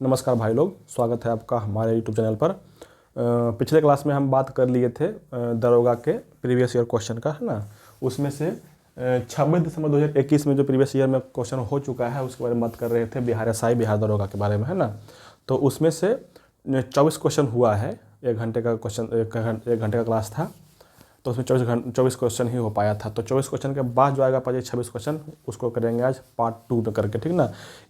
नमस्कार भाई लोग, स्वागत है आपका हमारे यूट्यूब चैनल पर। पिछले क्लास में हम बात कर लिए थे दरोगा के प्रीवियस ईयर क्वेश्चन का, है ना। उसमें से 26 दिसंबर 2021 में जो प्रीवियस ईयर में क्वेश्चन हो चुका है उसके बारे में बात कर रहे थे, बिहार एसआई बिहार दरोगा के बारे में, है ना। तो उसमें से 24 क्वेश्चन हुआ है। 1 घंटे का क्वेश्चन, 1 घंटे का क्लास था, तो उसमें 24 क्वेश्चन ही हो पाया था। तो 24 क्वेश्चन के बाद जो आएगा 26 क्वेश्चन, उसको करेंगे आज पार्ट 2 में करके, ठीक ना।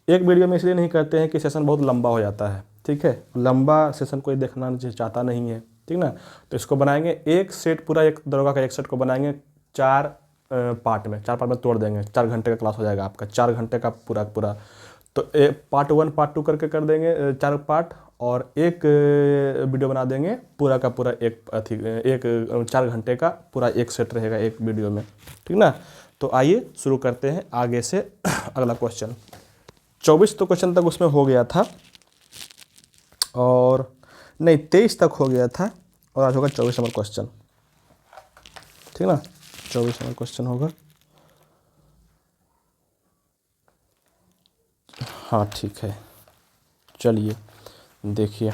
एक वीडियो में इसलिए नहीं करते हैं कि सेशन बहुत लंबा हो जाता है, ठीक है। लंबा सेशन कोई देखना चाहता नहीं है, ठीक ना। तो इसको बनाएंगे एक सेट, पूरा एक दरोगा का एक सेट को बनाएंगे 4 पार्ट में, 4 पार्ट में तोड़ देंगे। 4 घंटे का क्लास हो जाएगा आपका, 4 घंटे का पूरा पूरा। तो पार्ट 1 पार्ट 2 करके कर देंगे 4 पार्ट, और एक वीडियो बना देंगे पूरा का पूरा, एक 4 घंटे का पूरा एक सेट रहेगा एक वीडियो में, ठीक ना। तो आइए शुरू करते हैं आगे से। अगला क्वेश्चन 24 तो क्वेश्चन तक उसमें हो गया था, और नहीं 23 तक हो गया था, और आज होगा 24 नंबर क्वेश्चन, ठीक ना। 24 नंबर क्वेश्चन होगा। हाँ ठीक है, चलिए देखिए।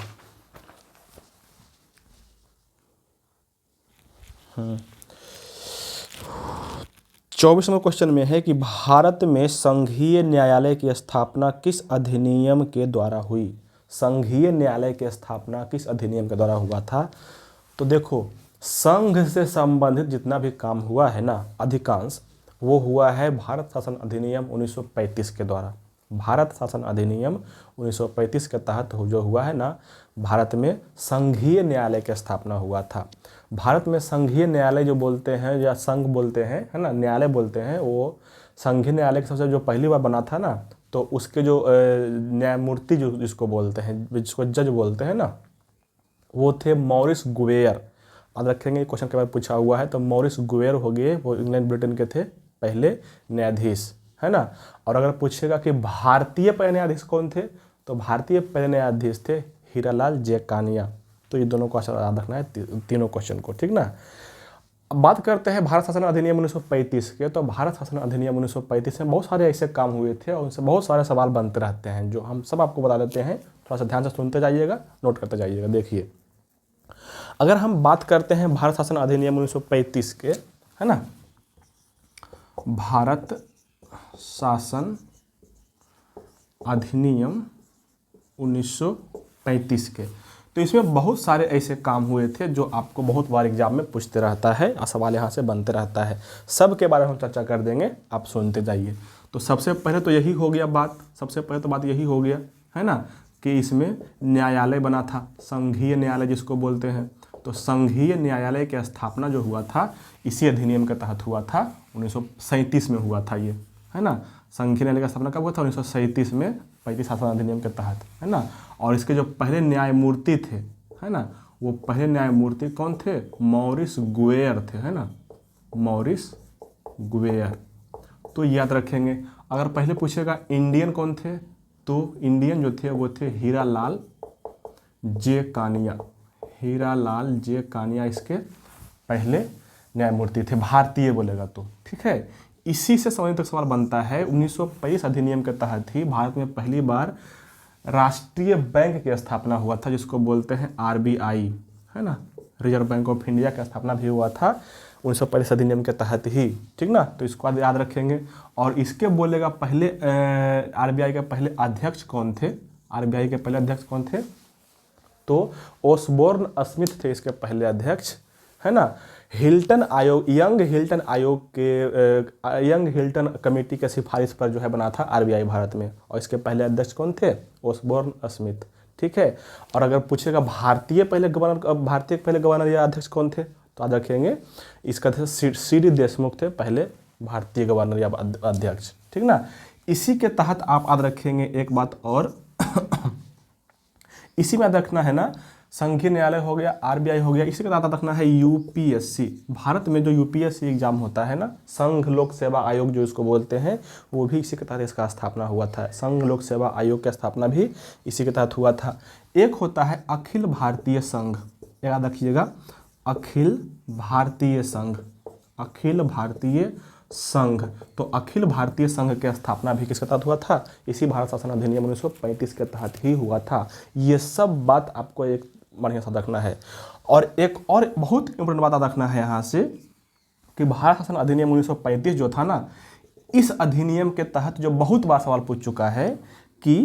24 नंबर क्वेश्चन में है कि भारत में संघीय न्यायालय की स्थापना किस अधिनियम के द्वारा हुई। संघीय न्यायालय की स्थापना किस अधिनियम के द्वारा हुआ था। तो देखो, संघ से संबंधित जितना भी काम हुआ है ना, अधिकांश वो हुआ है भारत शासन अधिनियम 1935 के द्वारा। भारत शासन अधिनियम 1935 के तहत जो हुआ है ना, भारत में संघीय न्यायालय की स्थापना हुआ था। भारत में संघीय न्यायालय जो बोलते हैं या संघ बोलते हैं, है ना, न्यायालय बोलते हैं, वो संघीय न्यायालय के सबसे जो पहली बार बना था ना, तो उसके जो न्यायमूर्ति जो जिसको बोलते हैं, जिसको जज बोलते हैं ना, वो थे मॉरिस गुवेयर। याद रखेंगे, क्वेश्चन के बाद पूछा हुआ है। तो मॉरिस गुवेयर हो गए, वो इंग्लैंड ब्रिटेन के थे पहले न्यायाधीश, है ना। और अगर पूछेगा कि भारतीय पहले न्यायाधीश कौन थे, तो भारतीय पहले न्यायाधीश थे हीरालाल जेकानिया। तो ये दोनों को याद रखना है, तीनों क्वेश्चन को, ठीक ना। अब बात करते हैं भारत शासन अधिनियम 1935 के। तो भारत शासन अधिनियम 1935 में बहुत सारे ऐसे काम हुए थे, और उनसे बहुत सारे सवाल बनते रहते हैं, जो हम सब आपको बता देते हैं। थोड़ा सा ध्यान से सुनते जाइएगा, नोट करते जाइएगा। देखिए, अगर हम बात करते हैं भारत शासन अधिनियम 1935 के, है ना, भारत शासन अधिनियम 1935 के, तो इसमें बहुत सारे ऐसे काम हुए थे जो आपको बहुत बार एग्जाम में पूछते रहता है, और सवाल यहाँ से बनते रहता है। सब के बारे में हम चर्चा कर देंगे, आप सुनते जाइए। तो सबसे पहले तो यही हो गया बात, सबसे पहले तो बात यही हो गया, है ना, कि इसमें न्यायालय बना था, संघीय न्यायालय जिसको बोलते हैं। तो संघीय न्यायालय की स्थापना जो हुआ था इसी अधिनियम के तहत हुआ था, 1937 में हुआ था ये, है ना। संघीय न्यायालय का स्थापना कब हुआ था? 1937 में, 35 शासन अधिनियम के तहत, है ना। और इसके जो पहले न्यायमूर्ति थे, है ना, वो पहले न्यायमूर्ति कौन थे? मॉरिस गुवेयर थे, है ना, मॉरिस गुवेयर। तो याद रखेंगे। अगर पहले पूछेगा इंडियन कौन थे, तो इंडियन जो थे वो थे हीरालाल जेकानिया। हीरालाल जेकानिया इसके पहले न्यायमूर्ति थे, भारतीय बोलेगा तो, ठीक है। इसी से समझने तक सवाल बनता है, 1935 अधिनियम के तहत ही भारत में पहली बार राष्ट्रीय बैंक की स्थापना हुआ था, जिसको बोलते हैं आरबीआई, है ना, रिजर्व बैंक ऑफ इंडिया की स्थापना भी हुआ था 1935 अधिनियम के तहत ही, ठीक ना। तो इसको याद रखेंगे। और इसके बोलेगा पहले आरबीआई के पहले अध्यक्ष कौन थे? आरबीआई के पहले अध्यक्ष कौन थे? तो ओसबोर्न स्मिथ थे इसके पहले अध्यक्ष, है ना। हिल्टन आयोग, यंग हिल्टन कमेटी के सिफारिश पर जो है बना था आरबीआई भारत में, और इसके पहले अध्यक्ष कौन थे? ओसबोर्न स्मिथ, ठीक है। और अगर पूछेगा भारतीय पहले गवर्नर या अध्यक्ष कौन थे, तो याद रखेंगे इसका थे सीडी देशमुख थे पहले भारतीय गवर्नर या अध्यक्ष, ठीक ना। इसी के तहत आप याद रखेंगे एक बात और इसी में याद रखना है ना, संघीय न्यायालय हो गया, आरबीआई हो गया, इसी के साथ रखना है यूपीएससी। भारत में जो यूपीएससी एग्जाम होता है ना, संघ लोक सेवा आयोग जो इसको बोलते हैं, वो भी इसी के तहत इसका स्थापना हुआ था। संघ लोक सेवा आयोग की स्थापना भी इसी के तहत हुआ था। एक होता है अखिल भारतीय संघ, याद रखिएगा, अखिल भारतीय संघ। अखिल भारतीय संघ। तो अखिल भारतीय संघ की स्थापना भी किसके तहत हुआ था? इसी भारत शासन अधिनियम 1935 के तहत ही हुआ था। ये सब बात आपको एक बढ़िया सा रखना है। और एक और बहुत इंपॉर्टेंट बात याद रखना है यहाँ से कि भारत शासन अधिनियम 1935 जो था ना, इस अधिनियम के तहत जो बहुत बार सवाल पूछ चुका है कि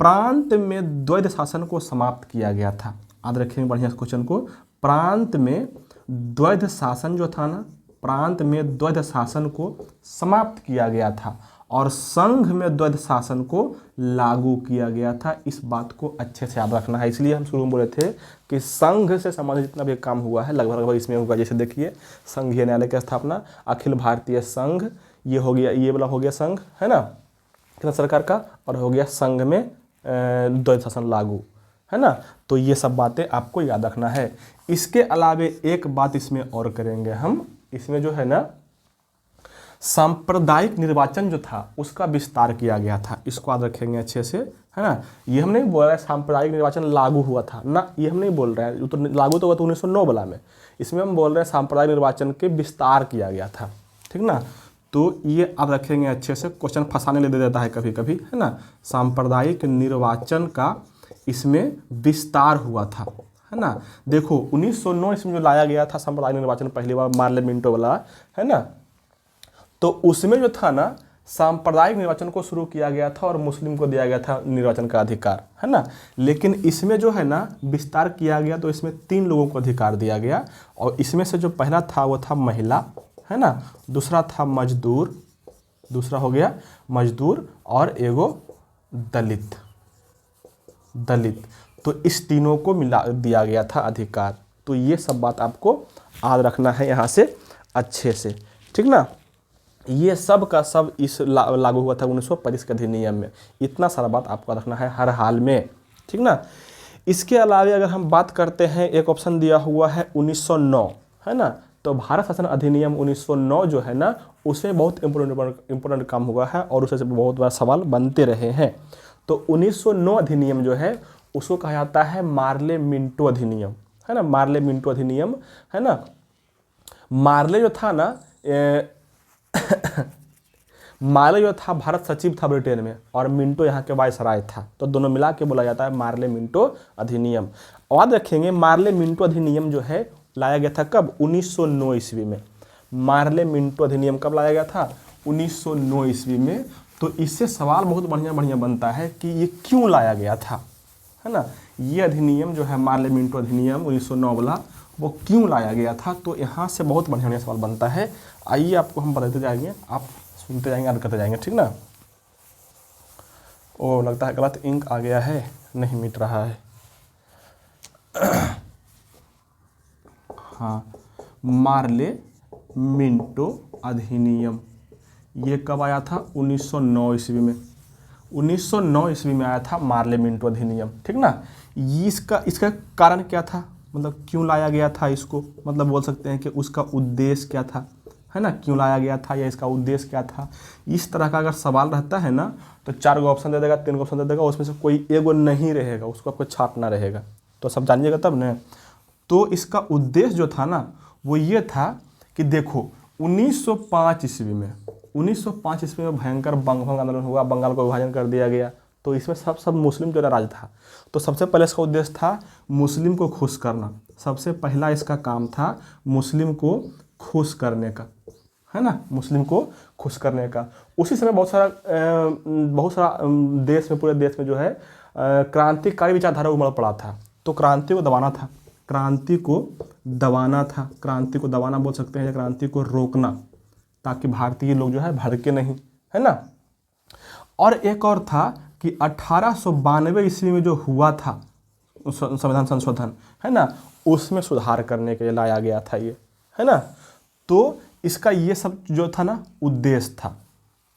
प्रांत में द्वैध शासन को समाप्त किया गया था। याद रखेंगे बढ़िया से क्वेश्चन को, प्रांत में द्वैध शासन जो था ना, प्रांत में द्वैध शासन को समाप्त किया गया था और संघ में द्वैध शासन को लागू किया गया था। इस बात को अच्छे से याद रखना है। इसलिए हम शुरू में बोले थे कि संघ से संबंधित जितना भी काम हुआ है लगभग इसमें होगा। जैसे देखिए, संघीय न्यायालय की स्थापना, अखिल भारतीय संघ, ये हो गया, ये वाला हो गया संघ, है ना, केंद्र सरकार का, और हो गया संघ में द्वैध शासन लागू, है ना। तो ये सब बातें आपको याद रखना है। इसके अलावे एक बात इसमें और करेंगे हम, इसमें जो है ना सांप्रदायिक निर्वाचन जो था उसका विस्तार किया गया था। इसको याद रखेंगे अच्छे से, है ना। ये हम नहीं बोल रहे सांप्रदायिक निर्वाचन लागू हुआ था ना, ये हम नहीं बोल रहे हैं। तो लागू तो हुआ था 1909 वाला में। इसमें हम बोल रहे हैं सांप्रदायिक निर्वाचन के विस्तार किया गया था, ठीक ना। तो ये आप रखेंगे अच्छे से, क्वेश्चन फंसाने ले दे देता है कभी कभी, है ना। सांप्रदायिक निर्वाचन का इसमें विस्तार हुआ था, है ना। देखो 1909 इसमें जो लाया गया था सांप्रदायिक निर्वाचन पहली बार, मार्ले मिंटो वाला, है ना। तो उसमें जो था ना सांप्रदायिक निर्वाचन को शुरू किया गया था और मुस्लिम को दिया गया था निर्वाचन का अधिकार, है ना। लेकिन इसमें जो है ना विस्तार किया गया, तो इसमें 3 लोगों को अधिकार दिया गया। और इसमें से जो पहला था वो था महिला, है ना, दूसरा था मजदूर, दूसरा हो गया मजदूर, और एगो दलित। तो इस तीनों को मिला दिया गया था अधिकार। तो ये सब बात आपको याद रखना है यहाँ से अच्छे से, ठीक ना। ये सब का सब इस लागू हुआ था 1935 के अधिनियम में। इतना सारा बात आपको रखना है हर हाल में, ठीक ना। इसके अलावा अगर हम बात करते हैं, एक ऑप्शन दिया हुआ है 1909, है ना। तो भारत शासन अधिनियम 1909 जो है ना, उसमें बहुत इंपॉर्टेंट काम हुआ है और उससे बहुत बड़ा सवाल बनते रहे हैं। तो 1909 अधिनियम जो है उसको कहा जाता है मार्ले मिंटो अधिनियम, है ना। मार्ले मिंटो अधिनियम, है ना। मार्ले जो था ना मार्ले जो था भारत सचिव था ब्रिटेन में, और मिंटो यहाँ के वायसराय था। तो दोनों मिला के बोला जाता है मार्ले मिंटो अधिनियम। याद रखेंगे मार्ले मिंटो अधिनियम जो है लाया गया था कब? 1909 ईस्वी में। मार्ले मिंटो अधिनियम कब लाया गया था? 1909 ईस्वी में। तो इससे सवाल बहुत बढ़िया बनता है कि ये क्यों लाया गया था, है ना। ये अधिनियम जो है मार्ले मिंटो अधिनियम 1909 वाला, वो क्यों लाया गया था? तो यहाँ से बहुत बढ़िया सवाल बनता है। आइए आपको हम बताते जाएंगे, आप सुनते जाएंगे, याद करते जाएंगे, ठीक ना। ओ लगता है गलत इंक आ गया है, नहीं मिट रहा है। हाँ, मार्ले मिंटो अधिनियम ये कब आया था? 1909 ईस्वी में। 1909 ईस्वी में आया था मार्ले मिंटो अधिनियम, ठीक ना। इसका कारण क्या था, मतलब क्यों लाया गया था इसको, मतलब बोल सकते हैं कि उसका उद्देश्य क्या था, है ना। क्यों लाया गया था या इसका उद्देश्य क्या था? इस तरह का अगर सवाल रहता है ना, तो 4 गो ऑप्शन दे देगा, 3 गो ऑप्शन दे देगा, उसमें से कोई एगो नहीं रहेगा, उसको आपको छापना रहेगा। तो सब जानिएगा तब न। तो इसका उद्देश्य जो था ना, वो ये था कि देखो 1905 ईस्वी में भयंकर बंगभंग आंदोलन हुआ, बंगाल को विभाजन कर दिया गया। तो इसमें सब मुस्लिम जो राज था। तो सबसे पहले इसका उद्देश्य था मुस्लिम को खुश करना। सबसे पहला इसका काम था मुस्लिम को खुश करने का, है ना, मुस्लिम को खुश करने का। उसी समय बहुत सारा देश में, पूरे देश में जो है क्रांतिकारी विचारधारा उमड़ पड़ा था। तो क्रांति को दबाना था, क्रांति को दबाना बोल सकते हैं, या क्रांति को रोकना, ताकि भारतीय लोग जो है भड़के नहीं, है ना। और एक और था कि 1892 ईस्वी में जो हुआ था संविधान संशोधन, है ना, उसमें सुधार करने के लिए लाया गया था ये, है ना। तो इसका ये सब जो था ना उद्देश्य था,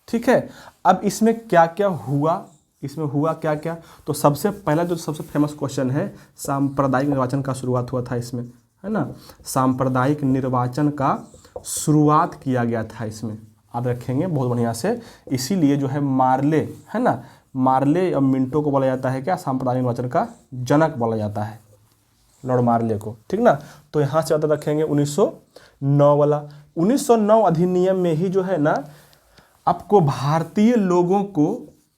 ठीक है। अब इसमें क्या क्या हुआ, तो सबसे पहला जो सबसे फेमस क्वेश्चन है, सांप्रदायिक निर्वाचन का शुरुआत हुआ था इसमें, है ना। सांप्रदायिक निर्वाचन का शुरुआत किया गया था इसमें, याद रखेंगे बहुत बढ़िया से। इसीलिए जो है मार्ले, है ना, मार्ले और मिंटो को बोला जाता है क्या? सांप्रदायिक निर्वाचन का जनक बोला जाता है, लॉर्ड मार्ले को, ठीक ना। तो यहाँ से याद रखेंगे 1909 वाला। 1909 अधिनियम में ही जो है ना आपको भारतीय लोगों को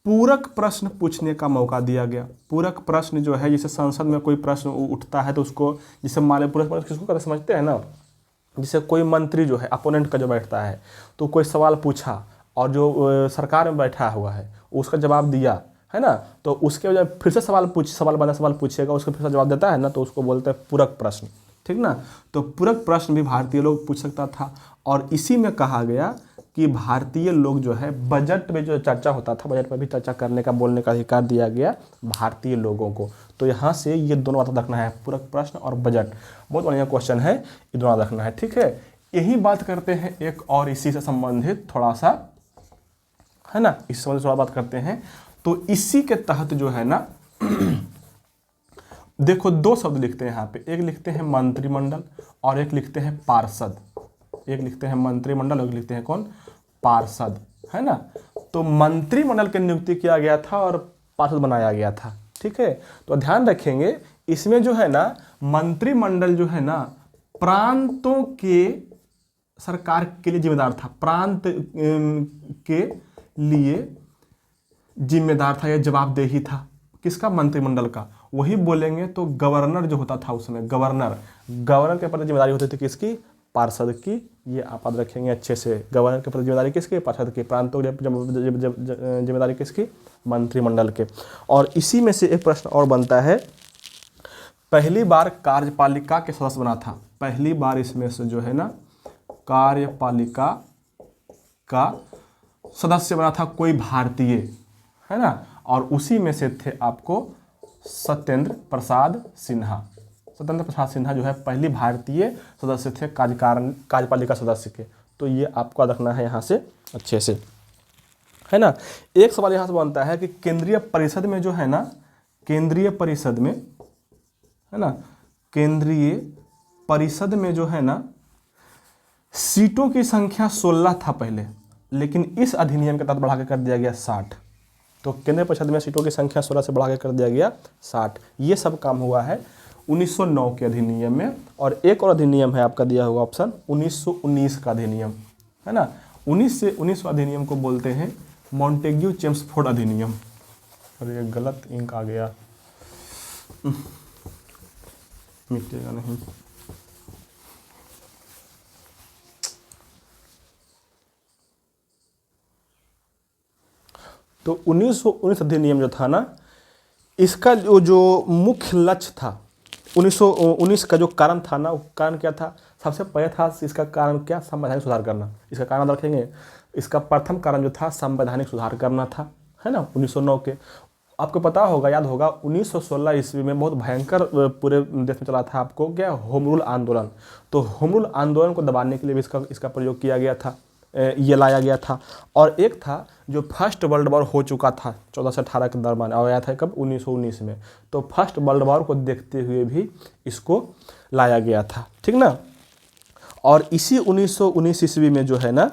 पूरक प्रश्न पूछने का मौका दिया गया। पूरक प्रश्न जो है, जैसे संसद में कोई प्रश्न उठता है तो उसको, जैसे मान पूरक प्रश्न किसको कहते समझते हैं ना, जैसे कोई मंत्री जो है अपोनेंट का जो बैठता है तो कोई सवाल पूछा और जो सरकार में बैठा हुआ है उसका जवाब दिया है ना, तो उसके वजह फिर से सवाल पूछेगा, उसको फिर से जवाब देता है ना, तो उसको बोलते हैं पूरक प्रश्न, ठीक ना। तो पूरक प्रश्न भी भारतीय लोग पूछ सकता था। और इसी में कहा गया कि भारतीय लोग जो है बजट में जो चर्चा होता था, बजट में भी चर्चा करने का, बोलने का अधिकार दिया गया भारतीय लोगों को। तो यहाँ से ये दोनों बात रखना है, पूरक प्रश्न और बजट, बहुत बढ़िया क्वेश्चन है, ये दोनों रखना है, ठीक है। यही बात करते हैं एक और इसी से संबंधित थोड़ा सा, है ना, इससे संबंधित थोड़ा बात करते हैं। तो इसी के तहत जो है ना देखो दो शब्द लिखते हैं यहाँ पे, एक लिखते हैं मंत्रिमंडल और एक लिखते हैं पार्षद। एक लिखते हैं मंत्रिमंडल और एक लिखते हैं कौन, पार्षद, है ना। तो मंत्रिमंडल की नियुक्ति किया गया था और पार्षद बनाया गया था, ठीक है। तो ध्यान रखेंगे इसमें जो है ना मंत्रिमंडल जो है ना प्रांतों के सरकार के लिए जिम्मेदार था, प्रांत के लिए जिम्मेदार था या जवाबदेही था, किसका, मंत्रिमंडल का। वही बोलेंगे तो गवर्नर जो होता था उसमें, गवर्नर के प्रति जिम्मेदारी होती थी किसकी, पार्षद की। ये आप याद रखेंगे अच्छे से, गवर्नर के प्रति जिम्मेदारी किसकी, पार्षद की। प्रांतों की जिम्मेदारी किसकी, मंत्रिमंडल के। और इसी में से एक प्रश्न और बनता है, पहली बार कार्यपालिका के सदस्य बना था, पहली बार इसमें से जो है ना कार्यपालिका का सदस्य बना था कोई भारतीय, है ना। और उसी में से थे आपको सत्येंद्र प्रसाद सिन्हा। सत्येंद्र प्रसाद सिन्हा जो है पहली भारतीय सदस्य थे कार्यपालिका सदस्य के। तो ये आपको रखना है यहाँ से अच्छे से, है ना। एक सवाल यहाँ से बनता है कि केंद्रीय परिषद में जो है ना, केंद्रीय परिषद में, है ना, केंद्रीय परिषद में जो है ना सीटों की संख्या 16 था पहले, लेकिन इस अधिनियम के तहत बढ़ा के कर दिया गया 60। तो केंद्रीय परिषद में सीटों की संख्या 16 से बढ़ा के कर दिया गया 60। ये सब काम हुआ है 1909 के अधिनियम में। और एक और अधिनियम है आपका दिया हुआ ऑप्शन 1919 का अधिनियम, है ना। 19 अधिनियम को बोलते हैं मॉन्टेग्यू चेम्सफोर्ड अधिनियम। अरे गलत इंक आ गया, मिटेगा नहीं। तो 1919 अधिनियम जो था ना, इसका जो मुख्य लक्ष्य था 1919 का जो कारण था ना, वो कारण क्या था, सबसे पहले था इसका कारण क्या, संवैधानिक सुधार करना। इसका कारण रखेंगे, इसका प्रथम कारण जो था संवैधानिक सुधार करना था, है ना। 1909 के आपको पता होगा, याद होगा 1916 ईस्वी में बहुत भयंकर पूरे देश में चला था आपको क्या, होम रूल आंदोलन। तो होम रूल आंदोलन को दबाने के लिए भी इसका प्रयोग किया गया था, ये लाया गया था। और एक था जो फर्स्ट वर्ल्ड वॉर हो चुका था 14 से 18 के दरमियान, आया था कब, 1919 में। तो फर्स्ट वर्ल्ड वॉर को देखते हुए भी इसको लाया गया था, ठीक ना। और इसी 1919 ईस्वी में जो है ना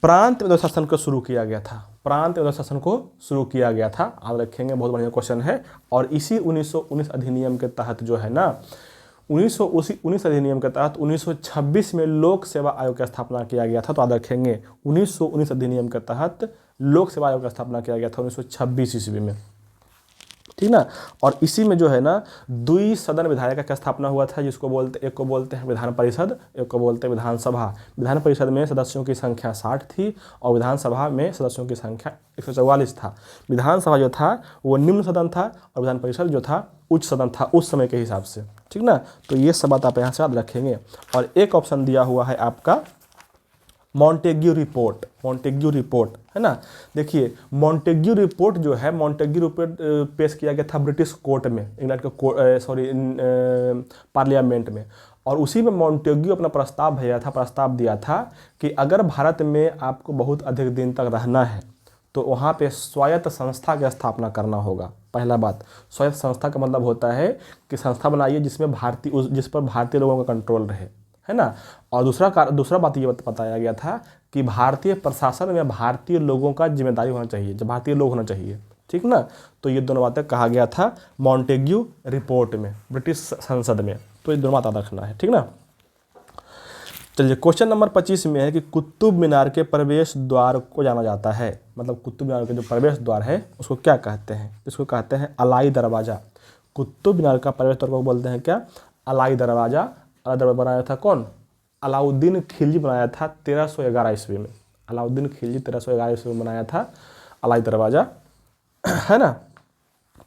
प्रांत में शासन को शुरू किया गया था, प्रांत में शासन को शुरू किया गया था, आप रखेंगे, बहुत बढ़िया क्वेश्चन है। और इसी 1919 अधिनियम के तहत जो है ना 1919 अधिनियम के तहत 1926 में लोक सेवा आयोग की स्थापना किया गया था। तो याद रखेंगे 1919 अधिनियम के तहत लोक सेवा आयोग की स्थापना किया गया था 1926 ईस्वी में, ठीक ना। और इसी में जो है ना द्विसदन विधायिका का स्थापना हुआ था, जिसको बोलते, एक को बोलते हैं विधान परिषद, एक को बोलते हैं विधानसभा। विधान परिषद में सदस्यों की संख्या 60 थी और विधानसभा में सदस्यों की संख्या 144 था। विधानसभा जो था वो निम्न सदन था और विधान परिषद जो था उच्च सदन था उस समय के हिसाब से, ठीक ना। तो ये सब बात आप यहाँ से याद रखेंगे। और एक ऑप्शन दिया हुआ है आपका मॉन्टेग्यू रिपोर्ट, मॉन्टेग्यू रिपोर्ट, है ना। देखिए मॉन्टेग्यू रिपोर्ट जो है, मॉन्टेग्यू रिपोर्ट पेश किया गया था ब्रिटिश कोर्ट में, इंग्लैंड के पार्लियामेंट में। और उसी में मॉन्टेग्यू अपना प्रस्ताव दिया था कि अगर भारत में आपको बहुत अधिक दिन तक रहना है तो वहाँ पे स्वायत्त संस्था की स्थापना करना होगा। पहला बात, स्वायत्त संस्था का मतलब होता है कि संस्था बनाइए जिस पर भारतीय लोगों का कंट्रोल रहे, है ना। और दूसरा बात ये बताया गया था कि भारतीय प्रशासन में भारतीय लोगों का जिम्मेदारी होना चाहिए, जब भारतीय लोग होना चाहिए, ठीक ना। तो ये दोनों बातें कहा गया था मॉन्टेग्यू रिपोर्ट में, ब्रिटिश संसद में। तो ये दोनों बात रखना है, ठीक ना। चलिए क्वेश्चन नंबर 25 में है कि कुतुब मीनार के प्रवेश द्वार को जाना जाता है, मतलब कुतुब मीनार के जो प्रवेश द्वार है उसको क्या कहते हैं? इसको कहते हैं अलाई दरवाज़ा। कुतुब मीनार का प्रवेश द्वार को बोलते हैं क्या? अलाई दरवाज़ा। अलाई दरवाज़ा बनाया था कौन? अलाउद्दीन खिलजी बनाया था 1311 ईस्वी में। अलाउद्दीन खिलजी 1311 ईस्वी में बनाया था अलाई दरवाज़ा, है ना।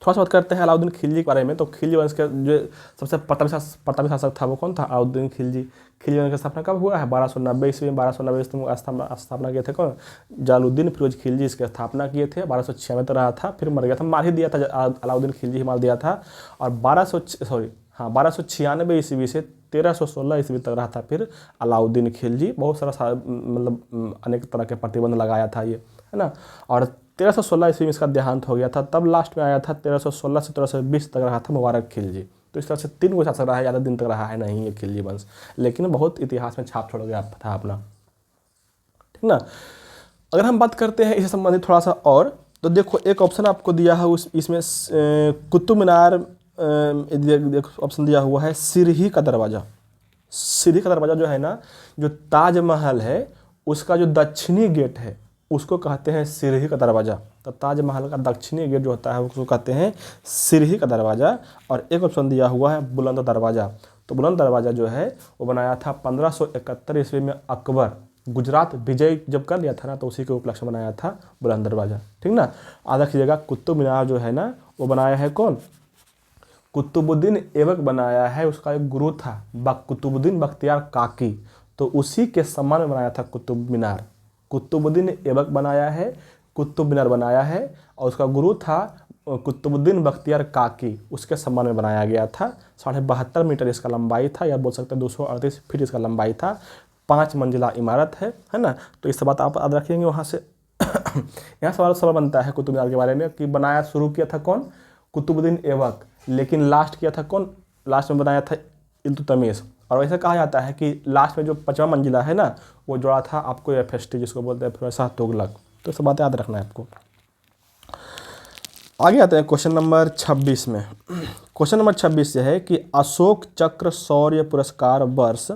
थोड़ा सा बात करते हैं अलाउद्दीन खिलजी के बारे में। तो खिलजी वंश के जो सबसे प्रतापी शासक था वो कौन था? अलाउद्दीन खिलजी। खिलजी वंश की स्थापना कब हुआ है? 1290 ईस्वी में। 1290 ईस्वी में स्थापना किए थे कौन? जलालुद्दीन फिरोज खिलजी इसकी स्थापना किए थे। 1206 में तो रहा था, फिर मर गया था, मार ही दिया था अलाउद्दीन खिलजी ही मार दिया था। और 1296 ईस्वी से 1316 ईस्वी तक रहा था फिर अलाउद्दीन खिलजी। बहुत सारा मतलब अनेक तरह के प्रतिबंध लगाया था ये, है ना। और 1316 ईस्वी में इसका देहांत हो गया था। तब लास्ट में आया था 1316 से 1320 तक रहा था मुबारक खिलजी। तो इस तरह से 3 गो शासक रहा है, ज़्यादा दिन तक रहा है नहीं ये खिलजी वंश, लेकिन बहुत इतिहास में छाप छोड़ गया था अपना, ठीक ना। अगर हम बात करते हैं इससे संबंधित थोड़ा सा और, तो देखो एक ऑप्शन आपको दिया है इसमें कुतुब मीनार, ऑप्शन दिया हुआ है सिरही का दरवाज़ा। सिरही का दरवाज़ा जो है ना, जो ताजमहल है उसका जो दक्षिणी गेट है उसको कहते हैं सिरही का दरवाज़ा। तो ताजमहल का दक्षिणी गेट जो होता है उसको कहते हैं सिरही का दरवाज़ा। और एक ऑप्शन दिया हुआ है बुलंद दरवाज़ा। तो बुलंद दरवाज़ा जो है वो बनाया था 1571 ईस्वी में अकबर। गुजरात विजय जब कर लिया था ना, तो उसी के उपलक्ष्य में बनाया था बुलंद दरवाज़ा, ठीक ना। आधा कीजिएगा, कुतुब मीनार जो है ना वो बनाया है कौन? कुतुबुद्दीन ऐबक बनाया है। उसका एक गुरु था कुतुबुद्दीन बख्तियार काकी, तो उसी के सम्मान में बनाया था कुतुब मीनार। कुतुबुद्दीन ऐबक बनाया है, कुतुब मीनार बनाया है, और उसका गुरु था कुतुबुद्दीन बख्तियार काकी, उसके सम्मान में बनाया गया था। 72.5 मीटर इसका लंबाई था, या बोल सकते हैं 238 फीट इसका लंबाई था। 5 मंजिला इमारत है ना। तो इस बात आप याद रखेंगे वहाँ से। यहाँ सवाल बनता है कुतुब मीनार के बारे में कि बनाया शुरू किया था कौन? कुतुबुद्दीन ऐबक, लेकिन लास्ट किया था कौन? लास्ट में बनाया था इल्तुतमिश। और ऐसा कहा जाता है कि लास्ट में जो 5वां मंजिला है ना वो जोड़ा था आपको एफएसटी, जिसको बोलते हैं फिरोज शाह तुगलक। तो सब बातें याद रखना है आपको। आगे आते हैं क्वेश्चन नंबर 26 में। क्वेश्चन नंबर 26 ये है कि अशोक चक्र शौर्य पुरस्कार वर्ष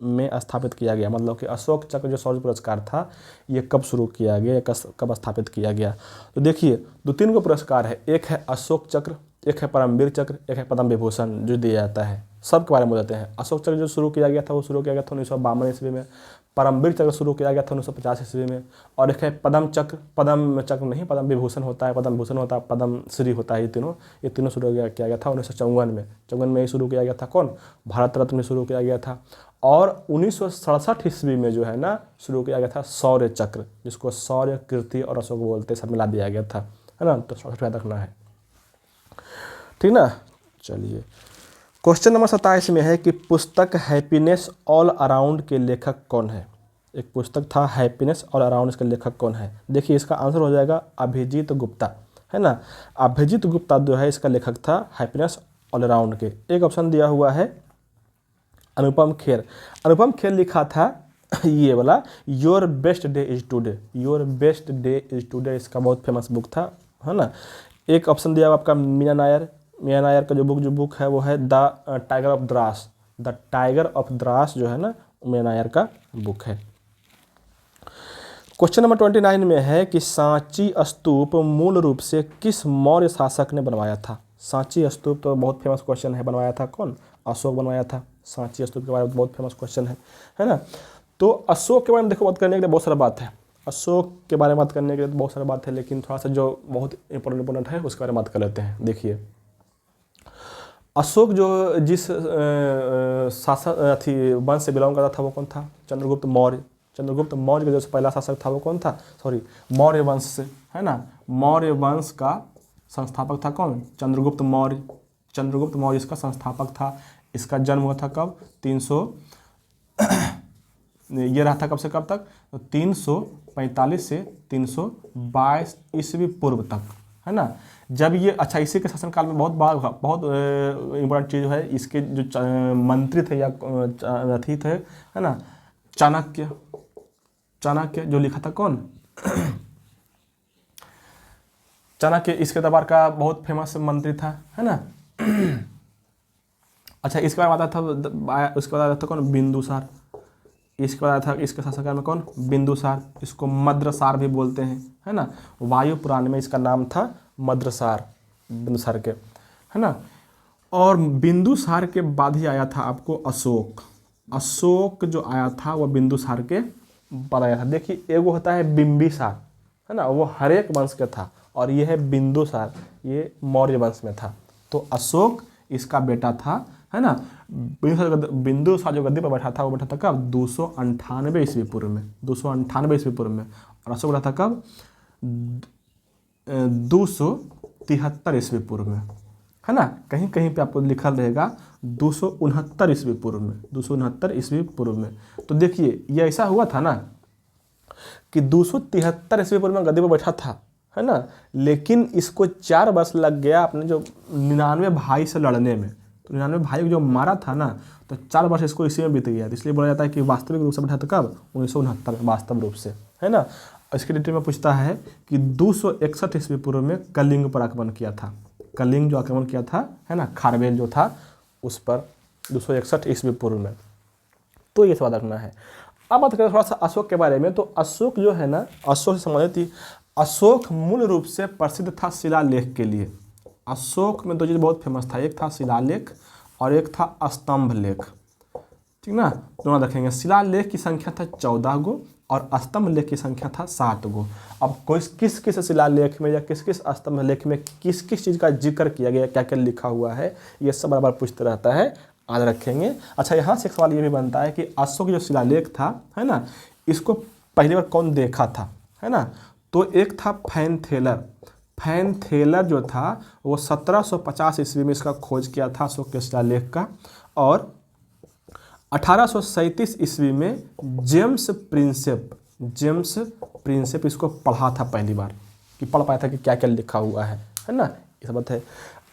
में स्थापित किया गया। मतलब कि अशोक चक्र जो शौर्य पुरस्कार था ये कब शुरू किया गया, कब स्थापित किया गया? तो देखिए 2-3 गो पुरस्कार है। एक है अशोक चक्र, एक है परमवीर चक्र, एक है पद्म विभूषण जो दिया जाता है। सब के बारे में बताते हैं। अशोक चक्र जो शुरू किया गया था वो शुरू किया गया था 1952 ईस्वी में। परमवीर चक्र शुरू किया गया था 1950 ईस्वी में। और एक है पद्म चक्र नहीं, पद्म विभूषण होता है, पद्म भूषण होता है, पद्म श्री होता है। ये तीनों शुरू किया गया था 1954 में। 54 में ही शुरू किया गया था कौन? भारत रत्न में शुरू किया गया था। और 1967 ईस्वी में जो है ना शुरू किया गया था शौर्य चक्र, जिसको शौर्य कीर्ति और अशोक बोलते सब मिला दिया गया था, है ना। तो शौर्य याद रखना है, ठीक ना। चलिए क्वेश्चन नंबर 27 में है कि पुस्तक हैप्पीनेस ऑल अराउंड के लेखक कौन है? एक पुस्तक था हैप्पीनेस ऑल अराउंड, इसके लेखक कौन है? देखिए इसका आंसर हो जाएगा अभिजीत गुप्ता, है ना। अभिजीत गुप्ता जो है इसका लेखक था हैप्पीनेस ऑल अराउंड के। एक ऑप्शन दिया हुआ है अनुपम खेर। अनुपम खेर लिखा था ये वाला your best day is today. Your best day is today इसका बहुत फेमस बुक था, है ना। एक ऑप्शन दिया हुआ आपका मीना नायर। मीना नायर का जो बुक है वो है the tiger of Dras. The tiger of Dras जो है ना मीना नायर का बुक है। क्वेश्चन नंबर 29 में है कि सांची स्तूप मूल रूप से किस मौर्य शासक ने बनवाया था? सांची स्तूप तो बहुत फेमस क्वेश्चन है, बनवाया था कौन? अशोक बनवाया था। सांची स्तूप के बारे में बहुत फेमस क्वेश्चन है ना। तो अशोक के बारे में देखो बात करने के लिए बहुत सारा बात है। अशोक के बारे में बात करने के लिए बहुत सारी बात है, लेकिन थोड़ा सा जो बहुत इंपॉर्टेंट है उसके बारे में बात कर लेते हैं। देखिए अशोक जो जिस शासक वंश से बिलोंग करता था वो कौन था? चंद्रगुप्त मौर्य। चंद्रगुप्त मौर्य का जो पहला शासक था वो कौन था? मौर्य वंश से, है ना। मौर्य वंश का संस्थापक था कौन? चंद्रगुप्त मौर्य। चंद्रगुप्त मौर्य इसका संस्थापक था। इसका जन्म हुआ था कब? 300 ये रहा था कब से कब तक? तो 345 से 322 ईस्वी पूर्व तक, है ना। जब ये इसी के शासनकाल में बहुत इम्पोर्टेंट चीज़ है, इसके जो मंत्री थे या अथी थे, है ना, चाणक्य जो लिखा था कौन? चाणक्य इसके दरबार का बहुत फेमस मंत्री था, है ना। अच्छा इसके बाद आता था उसके बाद आता था कौन? बिंदुसार। इसके बाद था इसके शासनकाल में कौन, बिंदुसार, इसको मद्रसार भी बोलते हैं, है ना। वायु पुराण में इसका नाम था मद्रसार, बिंदुसार के, है ना। और बिंदुसार के बाद ही आया था आपको अशोक। अशोक जो आया था वो बिंदुसार के बाद आया था। देखिए एगो होता है बिंबिसार, है ना, वो हरेक वंश का था, और ये है बिंदुसार, ये मौर्य वंश में था। तो अशोक इसका बेटा था, है ना। बिंदुसार जो गद्दी पर बैठा था वो बैठा था कब, 298 ईस्वी पूर्व में, 298 ईस्वी पूर्व में। और अशोक बैठा था कब, 273 ईस्वी पूर्व में, है ना। कहीं कहीं पे आपको लिखा रहेगा 269 ईस्वी पूर्व में, 269 ईस्वी पूर्व में। तो देखिए ये ऐसा हुआ था ना कि 273 ईस्वी पूर्व में गद्दी पर बैठा था, है ना, लेकिन इसको 4 वर्ष लग गया अपने जो 99 भाई से लड़ने में। तो 99 भाई को जो मारा था ना, तो 4 वर्ष इसको इसी में बीत गया। तो इसलिए बोला जाता है कि वास्तविक रूप से बैठा था कब, 1969 में, वास्तव रूप से, है ना। इसके डिटेल में पूछता है कि 261 ईस्वी पूर्व में कलिंग पर आक्रमण किया था। कलिंग जो आक्रमण किया था, है ना, खारवेल जो था उस पर 261 ईस्वी पूर्व में। तो ये सवाल रखना है। अब बात करें थोड़ा सा अशोक के बारे में। तो अशोक जो है ना, अशोक से संबंधित थी। अशोक मूल रूप से प्रसिद्ध था शिलालेख के लिए। अशोक में 2 चीज़ बहुत फेमस था, एक था शिलालेख और एक था स्तंभ लेख, ठीक ना। दोनों रखेंगे। शिलालेख की संख्या था 14 गो और स्तंभ लेख की संख्या था 7 गो। अब कोई किस किस शिलालेख में या किस किस स्तंभ लेख में किस किस चीज़ का जिक्र किया गया, क्या क्या लिखा हुआ है, ये सब बार बार पूछते रहता है, याद रखेंगे। अच्छा, यहाँ से एक सवाल ये भी बनता है कि अशोक जो शिलालेख था, है ना, इसको पहली बार कौन देखा था, है ना। तो एक था फैनथेलर। फैनथेलर जो था वो 1750 ईस्वी में इसका खोज किया था अशोक के शिलालेख का। और 1837 ईस्वी में जेम्स प्रिंसेप इसको पढ़ा था पहली बार, कि पढ़ पाया था कि क्या क्या लिखा हुआ है ना, ये सब बात है।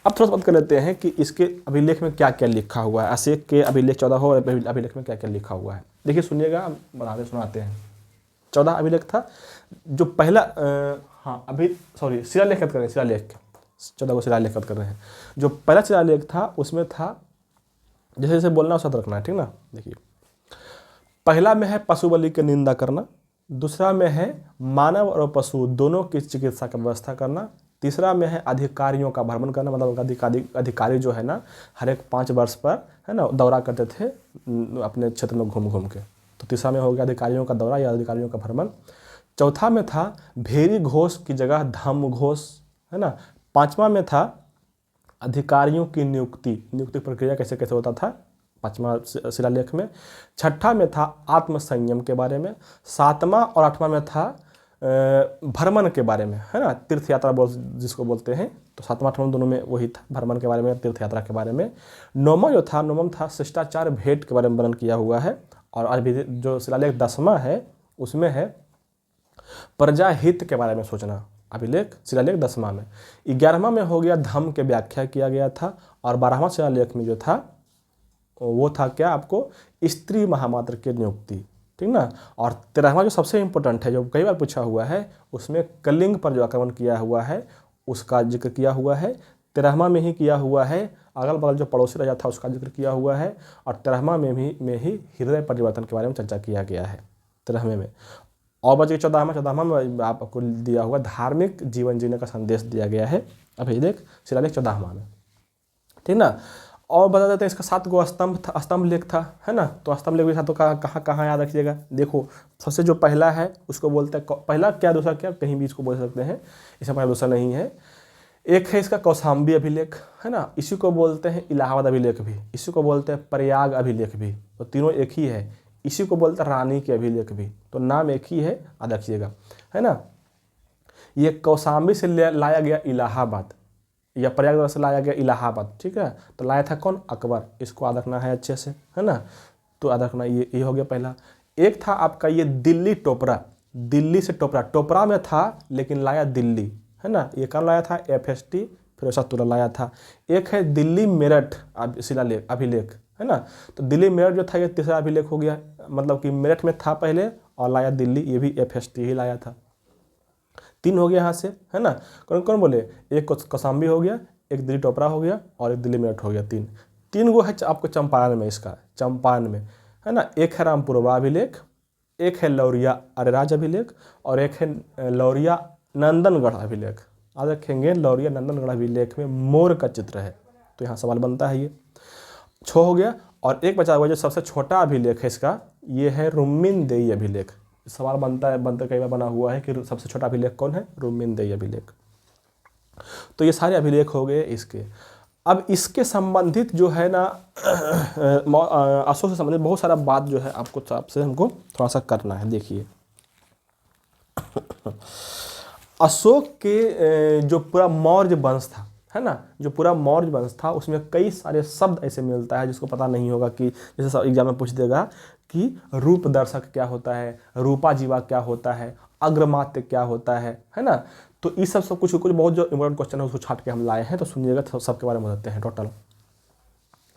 अब थोड़ा सा बात कर लेते हैं कि इसके अभिलेख में क्या क्या लिखा हुआ है। अशोक के अभिलेख 14 हो, अभिलेख में क्या क्या लिखा हुआ है, देखिए सुनिएगा, बनाते सुनाते हैं। 14 अभिलेख था। जो पहला शिलालेख कर रहे हैं, शिलालेख 14 को शिलालेख कर रहे हैं। जो पहला शिलालेख था उसमें था, जैसे जैसे बोलना वैसा रखना है, ठीक ना। देखिए पहला में है पशु बलि की निंदा करना, दूसरा में है मानव और पशु दोनों की चिकित्सा की व्यवस्था करना, तीसरा में है अधिकारियों का भ्रमण करना, मतलब अधिकारी जो है ना हर एक 5 वर्ष पर, है ना, दौरा करते थे अपने क्षेत्र में घूम घूम के। तो तीसरा में हो गया अधिकारियों का दौरा या अधिकारियों का भ्रमण। चौथा में था भेरी घोष की जगह धम्म घोष, है ना। 5वां में था अधिकारियों की नियुक्ति प्रक्रिया कैसे कैसे होता था, 5वां शिलालेख में। 6ठा में था आत्मसंयम के बारे में। 7वां और 8वां में था भ्रमण के बारे में, है ना, तीर्थ यात्रा जिसको बोलते हैं। तो 7वां 8वां दोनों में वही था, भ्रमण के बारे में, तीर्थ यात्रा के बारे में। 9वां था शिष्टाचार भेंट के बारे में वर्णन किया हुआ है। और अभी जो शिलालेख 10वां है उसमें है प्रजा हित के बारे में सोचना, अभिलेख शिलालेख 10वां में। 11वां में हो गया धम्म के व्याख्या किया गया था। और 12वां शिलालेख में जो था वो था क्या, आपको स्त्री महामात्र की नियुक्ति, ठीक ना। और 13वां जो सबसे इंपॉर्टेंट है, जो कई बार पूछा हुआ है, उसमें कलिंग पर जो आक्रमण किया हुआ है उसका जिक्र किया हुआ है। 13वां में ही किया हुआ है, अगल बगल जो पड़ोसी राजा था उसका जिक्र किया हुआ है। और 13वां में ही हृदय परिवर्तन के बारे में चर्चा किया गया है 13वें में। और बचे 14वां में आपको दिया हुआ धार्मिक जीवन जीने का संदेश दिया गया है, अभिलेख शिलालेख 14वां में, ठीक ना। और बता देते हैं इसका 7 गो स्तंभ लेख था, है ना। तो स्तंभ लेख भी था, तो कहाँ कहाँ याद रखिएगा। देखो सबसे जो पहला है उसको बोलते हैं, पहला क्या दूसरा क्या, कहीं भी इसको बोल सकते हैं, इसमें पहला दूसरा नहीं है। एक है इसका कौशाम्बी अभिलेख, है ना, इसी को बोलते हैं इलाहाबाद अभिलेख भी, इसी को बोलते हैं प्रयाग अभिलेख भी। तो तीनों एक ही है। इसी को बोलते हैं रानी के अभिलेख भी, तो नाम एक ही है, याद रखिएगा, है ना। ये कौशाम्बी से लाया गया इलाहाबाद, या प्रयागराज से लाया गया इलाहाबाद, ठीक है। तो लाया था कौन, अकबर, इसको याद रखना है अच्छे से, है ना। तो याद रखना, ये हो गया पहला। एक था आपका ये दिल्ली टोपरा, दिल्ली से टोपरा में था लेकिन लाया दिल्ली, है ना। ये कब लाया था, FST फिरोजशाह तुगलक लाया था। एक है दिल्ली मेरठ शिलालेख अभिलेख, है ना। तो दिल्ली मेरठ जो था ये तीसरा अभिलेख हो गया, मतलब कि मेरठ में था पहले और लाया दिल्ली, ये भी FST ही लाया था। 3 हो गया यहाँ से, है ना। कौन कौन बोले, एक कौशाम्बी हो गया, एक दिल्ली टोपरा हो गया और एक दिल्ली मेरठ हो गया। 3 गो है आपको चंपारण में, इसका चंपारण में है ना, एक है रामपुरवा अभिलेख, एक है लौरिया अरेराज अभिलेख और एक है लौरिया नंदनगढ़ अभिलेख। याद रखेंगे लौरिया नंदनगढ़ अभिलेख में मोर का चित्र है, तो यहाँ सवाल बनता है ये 6 हो गया। और एक बचा हुआ जो सबसे छोटा अभिलेख है इसका, ये है रुम्मिनदेई अभिलेख। सवाल बनता कई बार बना हुआ है कि सबसे छोटा अभिलेख कौन है, रुम्मिनदेई अभिलेख। तो ये सारे अभिलेख हो गए इसके। अब इसके संबंधित जो है ना अशोक से संबंधित बहुत सारा बात जो है आपसे हमको थोड़ा सा करना है। देखिए अशोक के जो पूरा मौर्य वंश था, है ना, जो पूरा मौर्य वंश था उसमें कई सारे शब्द ऐसे मिलता है जिसको पता नहीं होगा, कि जैसे एग्जाम में पूछ देगा कि रूप दर्शक क्या होता है, रूपा जीवा क्या होता है, अग्रमात्य क्या होता है ना। तो इस सब कुछ बहुत जो इंपॉर्टेंट क्वेश्चन है उसको छाट के हम लाए हैं, तो सुनिएगा, तो सबके बारे में बताते हैं टोटल।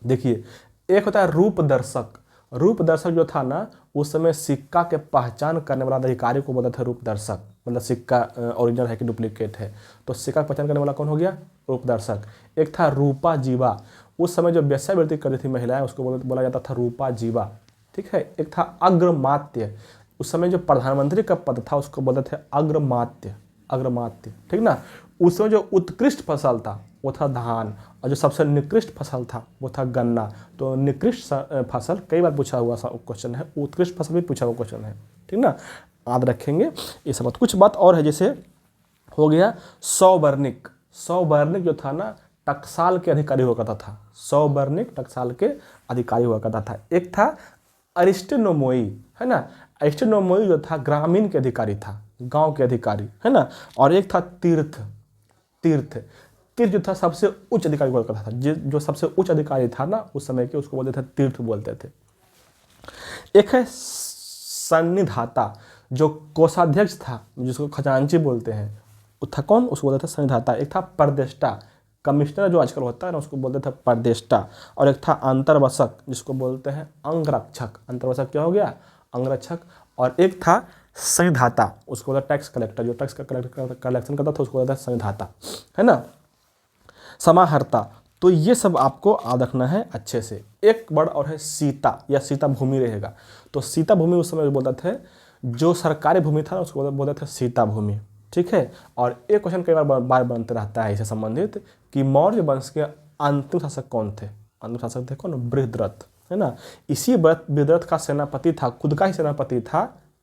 देखिए एक होता है रूप दर्शक। रूप दर्शक जो था ना, उस समय सिक्का के पहचान करने वाला अधिकारी को बोलते थे रूप दर्शक, मतलब सिक्का ओरिजिनल है कि डुप्लीकेट है, तो सिक्का की पहचान करने वाला कौन हो गया, रूप दर्शक। एक था रूपा जीवा, उस समय जो वेश्यावृत्ति कर रही थी महिलाएं उसको बोला जाता था रूपा जीवा, ठीक है। एक था अग्रमात्य, उस समय जो प्रधानमंत्री का पद था उसको बोलते थे अग्रमात्य, अग्रमात्य, ठीक ना। उस समय जो उत्कृष्ट फसल था वो था धान, और जो सबसे निकृष्ट फसल था वो था गन्ना। तो निकृष्ट फसल कई बार पूछा हुआ क्वेश्चन है, उत्कृष्ट फसल भी पूछा हुआ क्वेश्चन है, ठीक ना, याद रखेंगे ये सब। कुछ बात और है, जैसे हो गया सौवर्णिक। सौवर्णिक जो था ना टकसाल के अधिकारी हुआ करता था, सौवर्णिक टकसाल के अधिकारी हुआ करता था। एक था अरिस्टोनोमोई, है ना, अरिस्टोनोमोई जो था ग्रामीण के अधिकारी था, गांव के अधिकारी, है ना। और एक था तीर्थ, तीर्थ तीर्थ जो था सबसे उच्च अधिकारी हुआ करता था, जो सबसे उच्च अधिकारी था ना उस समय के, उसको बोलते थे तीर्थ बोलते थे। एक है सन्निधाता, जो कोषाध्यक्ष था जिसको खजांची बोलते हैं, वो था कौन, उसको बोलते थे सन्निधाता। एक था परदेष्टा, कमिश्नर जो आजकल होता है ना उसको बोलते थे परदेष्टा। और एक था अंतर्वशक जिसको बोलते हैं अंगरक्षक, अंतर्वशक क्या हो गया, अंगरक्षक। और एक था संविधाता, उसको बोलता टैक्स कलेक्टर, जो टैक्स का कलेक्शन करता था उसको बोलता है संविधाता, है ना। समाहर्ता, तो ये सब आपको याद रखना है अच्छे से। एक वर्ड और है सीता, या सीता भूमि रहेगा, तो सीता भूमि उस समय बोलते थे, जो सरकारी भूमि था उसको बोलते थे सीता भूमि, ठीक है। और एक क्वेश्चन कई बार बनते रहता है इससे संबंधित कि मौर्य वंश के अंतिम शासक कौन थे, अंतिम शासक थे कौन, बृहद्रथ, है ना। इसी बृहद्रथ का सेनापति था, खुद का ही सेनापति था,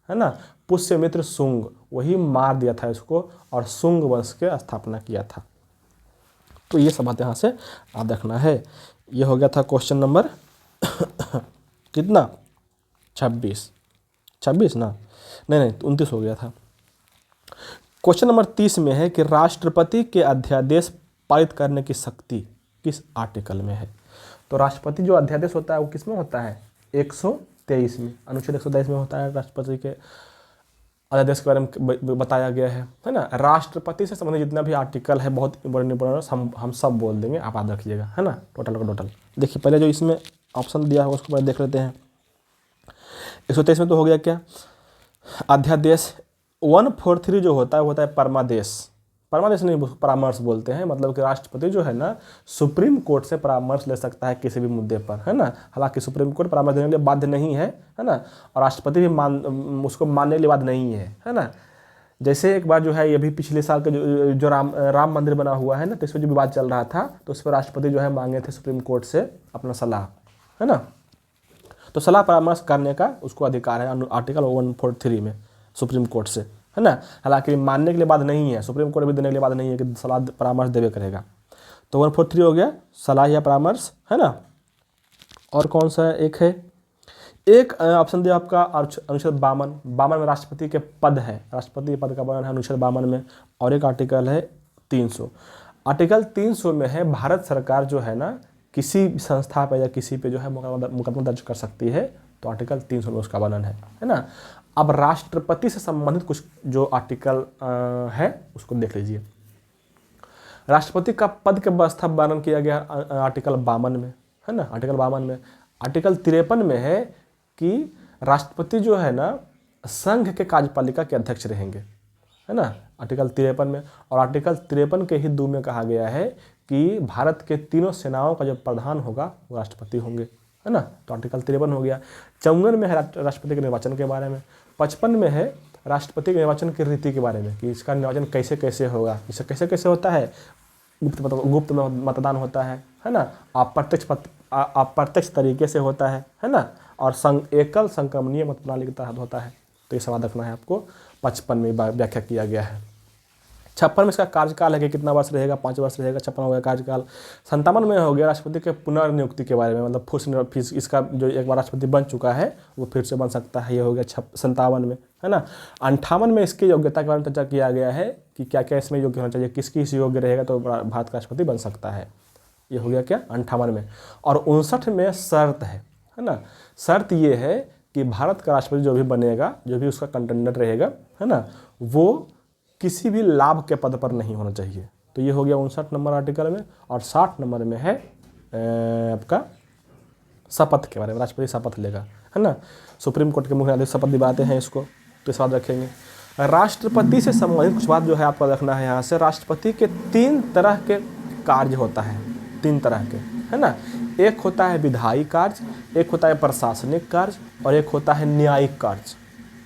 है ना, पुष्यमित्र शुंग, वही मार दिया था इसको और शुंग वंश के स्थापना किया था। तो ये सब बात यहाँ से याद रखना है। ये हो गया था क्वेश्चन नंबर कितना, 26 ना, नहीं 29 हो गया था। क्वेश्चन नंबर 30 में है कि राष्ट्रपति के अध्यादेश पारित करने की शक्ति किस आर्टिकल में है। तो राष्ट्रपति जो अध्यादेश होता है वो किस में होता है, 123 में, अनुच्छेद 123 में होता है राष्ट्रपति के अध्यादेश के बारे में बताया गया है ना। राष्ट्रपति से संबंधित जितना भी आर्टिकल है बहुत इंपॉर्टेंट हम सब बोल देंगे, आप याद रखिएगा, है ना, टोटल का टोटल। देखिए पहले जो इसमें ऑप्शन दिया है उसको पहले देख लेते हैं। 123 में तो हो गया क्या, अध्यादेश। 143 जो होता है वो होता है परमादेश, परामर्श नहीं, परामर्श बोलते हैं, मतलब कि राष्ट्रपति जो है ना सुप्रीम कोर्ट से परामर्श ले सकता है किसी भी मुद्दे पर, है ना। हालांकि सुप्रीम कोर्ट परामर्श देने के लिए बाध्य नहीं है ना, और राष्ट्रपति भी उसको मानने के लिए बाध्य नहीं है ना। जैसे एक बार जो है ये भी पिछले साल के जो राम मंदिर बना हुआ है ना, तो इसमें जो विवाद चल रहा था तो उस पर राष्ट्रपति जो है मांगे थे सुप्रीम कोर्ट से अपना सलाह, है ना। तो सलाह परामर्श करने का उसको अधिकार है आर्टिकल 143 में सुप्रीम कोर्ट से, है ना। हालांकि मानने के लिए बात नहीं है, सुप्रीम कोर्ट भी देने के लिए बात नहीं है कि सलाह परामर्श देवे करेगा। तो 143 हो गया सलाह या परामर्श, है ना। और कौन सा एक है, एक ऑप्शन दिया आपका अनुच्छेद 52 में राष्ट्रपति के पद है, राष्ट्रपति पद का वर्णन है अनुच्छेद 52 में। और एक आर्टिकल है 300, आर्टिकल 300 में है भारत सरकार जो है ना किसी संस्था पे या किसी पे जो है मुकदमा दर्ज कर सकती है, तो आर्टिकल 300 में उसका वर्णन है ना। अब राष्ट्रपति से संबंधित कुछ जो आर्टिकल है उसको देख लीजिए। राष्ट्रपति का पद के व्यवस्था वर्णन किया गया आर्टिकल 52 में, है ना। आर्टिकल 52 में, आर्टिकल 53 में है कि राष्ट्रपति जो है ना संघ के कार्यपालिका के अध्यक्ष रहेंगे, है ना, आर्टिकल 53 में। और आर्टिकल 53 के ही 2 में कहा गया है कि भारत के तीनों सेनाओं का जो प्रधान होगा वो राष्ट्रपति होंगे, है ना, तो आर्टिकल 53 हो गया। 54 में है राष्ट्रपति के निर्वाचन के बारे में। 55 में है राष्ट्रपति के निर्वाचन की रीति के बारे में कि इसका निर्वाचन कैसे कैसे होगा। इसे कैसे कैसे होता है, गुप्त मतदान होता है ना, अप्रत्यक्ष तरीके से होता है ना, और एकल संक्रमणीय मत प्रणाली के तहत होता है। तो ये सवाल रखना है आपको। 55 में व्याख्या किया गया है। 56 में इसका कार्यकाल है कि कितना वर्ष रहेगा, 5 वर्ष रहेगा। 56 हो गया कार्यकाल। 57 में हो गया राष्ट्रपति के पुनर्नियुक्ति के बारे में, मतलब फिर इसका जो एक बार राष्ट्रपति बन चुका है वो फिर से बन सकता है, ये हो गया 57 में, है ना। 58 में इसकी योग्यता के बारे में चर्चा किया गया है कि क्या क्या इसमें योग्य होना चाहिए, किस योग्य रहेगा तो भारत का राष्ट्रपति बन सकता है। ये हो गया क्या 58 में। और 59 में शर्त है ना। शर्त ये है कि भारत का राष्ट्रपति जो भी बनेगा, जो भी उसका कंटेंडर रहेगा, है ना, वो किसी भी लाभ के पद पर नहीं होना चाहिए। तो ये हो गया 59 नंबर आर्टिकल में। और 60 नंबर में है आपका शपथ के बारे में, राष्ट्रपति शपथ लेगा, है ना। सुप्रीम कोर्ट के मुख्य न्यायाधीश शपथ दिलाते हैं इसको, तो इस बात रखेंगे। राष्ट्रपति से संबंधित कुछ बात जो है आपको रखना है यहाँ से। राष्ट्रपति के 3 तरह के कार्य होता है, 3 तरह के, है ना। एक होता है विधायी कार्य, एक होता है प्रशासनिक कार्य, और एक होता है न्यायिक कार्य।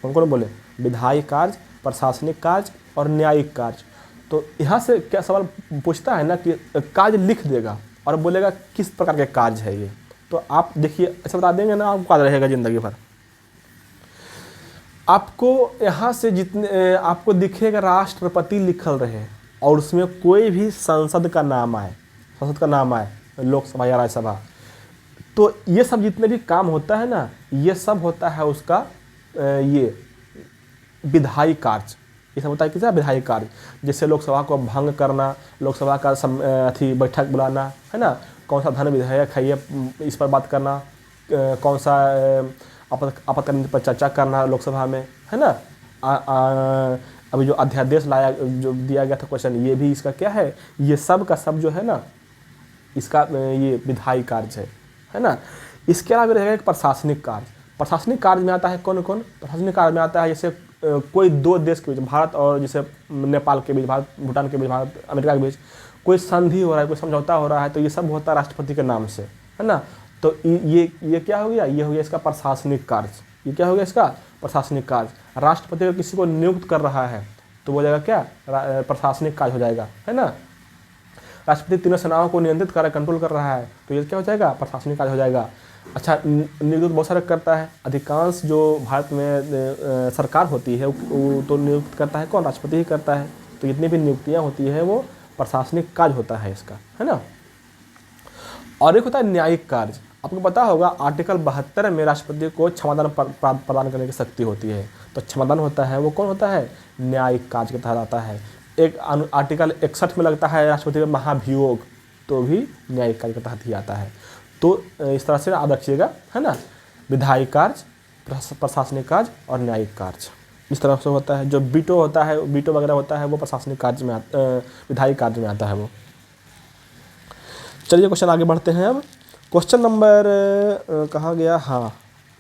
कौन कौन बोले? विधायी कार्य, प्रशासनिक कार्य और न्यायिक कार्य। तो यहाँ से क्या सवाल पूछता है ना कि कार्य लिख देगा और बोलेगा किस प्रकार के कार्य है ये। तो आप देखिए ऐसा बता देंगे ना, आपको याद रहेगा जिंदगी भर। आपको यहाँ से जितने आपको दिखेगा राष्ट्रपति लिखल रहे और उसमें कोई भी संसद का नाम आए, लोकसभा या राज्यसभा, तो ये सब जितने भी काम होता है ना, ये सब होता है उसका ये विधायी कार्य। ये सब होता है किसी विधायी कार्य, जैसे लोकसभा को भंग करना, लोकसभा का बैठक बुलाना, है ना, कौन सा धन विधेयक है ये इस पर बात करना, कौन सा आपातकालीन पर चर्चा करना लोकसभा में, है ना। अभी जो अध्यादेश लाया, जो दिया गया था क्वेश्चन, ये भी इसका क्या है, ये सब का सब जो है ना, इसका ये विधायी कार्य है ना। इसके अलावा रहेगा एक प्रशासनिक कार्य। प्रशासनिक कार्य में आता है कौन कौन? प्रशासनिक कार्य में आता है जैसे कोई 2 देश के बीच, भारत और जैसे नेपाल के बीच, भारत भूटान के बीच, भारत अमेरिका के बीच कोई संधि हो रहा है, कोई समझौता हो रहा है, तो ये सब होता है राष्ट्रपति के नाम से, है ना। तो ये क्या हो गया? ये हो गया इसका प्रशासनिक कार्य। ये क्या हो गया इसका? प्रशासनिक कार्य। राष्ट्रपति अगर किसी को नियुक्त कर रहा है तो वो जाएगा क्या? प्रशासनिक कार्य हो जाएगा, है ना। राष्ट्रपति तीनों सेनाओं को नियंत्रित कर, कंट्रोल कर रहा है, तो ये क्या हो जाएगा? प्रशासनिक कार्य हो जाएगा। अच्छा, नियुक्त बहुत सारे करता है। अधिकांश जो भारत में सरकार होती है वो तो नियुक्त करता है कौन? राष्ट्रपति ही करता है। तो जितनी भी नियुक्तियाँ होती है वो प्रशासनिक कार्य होता है इसका, है ना। और एक होता है न्यायिक कार्य। आपको पता होगा आर्टिकल 72 में राष्ट्रपति को क्षमादान प्रदान करने की शक्ति होती है। तो क्षमादान होता है वो कौन होता है? न्यायिक कार्य के तहत आता है। एक आर्टिकल 61 में लगता है राष्ट्रपति का महाभियोग, तो भी न्यायिक कार्य के तहत ही आता है। तो इस तरह से याद रखिएगा, है ना। विधायी कार्य, प्रशासनिक कार्य और न्यायिक कार्य इस तरह से होता है। जो वीटो होता है, वीटो वगैरह होता है, वो प्रशासनिक कार्य में विधायी कार्य में आता है वो। चलिए क्वेश्चन आगे बढ़ते हैं। अब क्वेश्चन नंबर कहाँ गया? हाँ,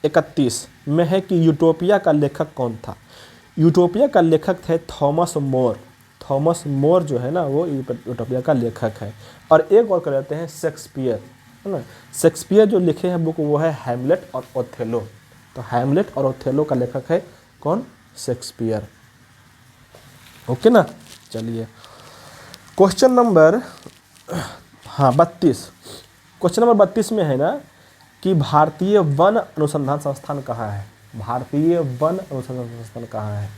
31 में है कि यूटोपिया का लेखक कौन था? यूटोपिया का लेखक थे थॉमस मोर। थॉमस मोर जो है ना, वो यूटोपिया का लेखक है। और एक और कर लेते हैं शेक्सपियर, है ना। शेक्सपियर जो लिखे हैं बुक वो है हैमलेट और ओथेलो। तो हैमलेट और ओथेलो का लेखक है कौन? शेक्सपियर। ओके ना। चलिए क्वेश्चन नंबर 32। क्वेश्चन नंबर 32 में है ना कि भारतीय वन अनुसंधान संस्थान कहाँ है? भारतीय वन अनुसंधान संस्थान कहाँ है?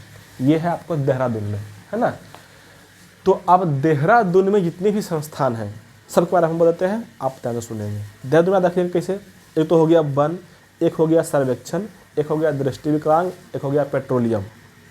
ये है आपको देहरादून में, है ना। तो अब देहरादून में जितने भी संस्थान हैं सबके बारे में बताते हैं, आप ध्यान से सुनेंगे। देहरादून में देखिए कैसे। एक तो हो गया वन, एक हो गया सर्वेक्षण, एक हो गया दृष्टि विकलांग, एक हो गया पेट्रोलियम।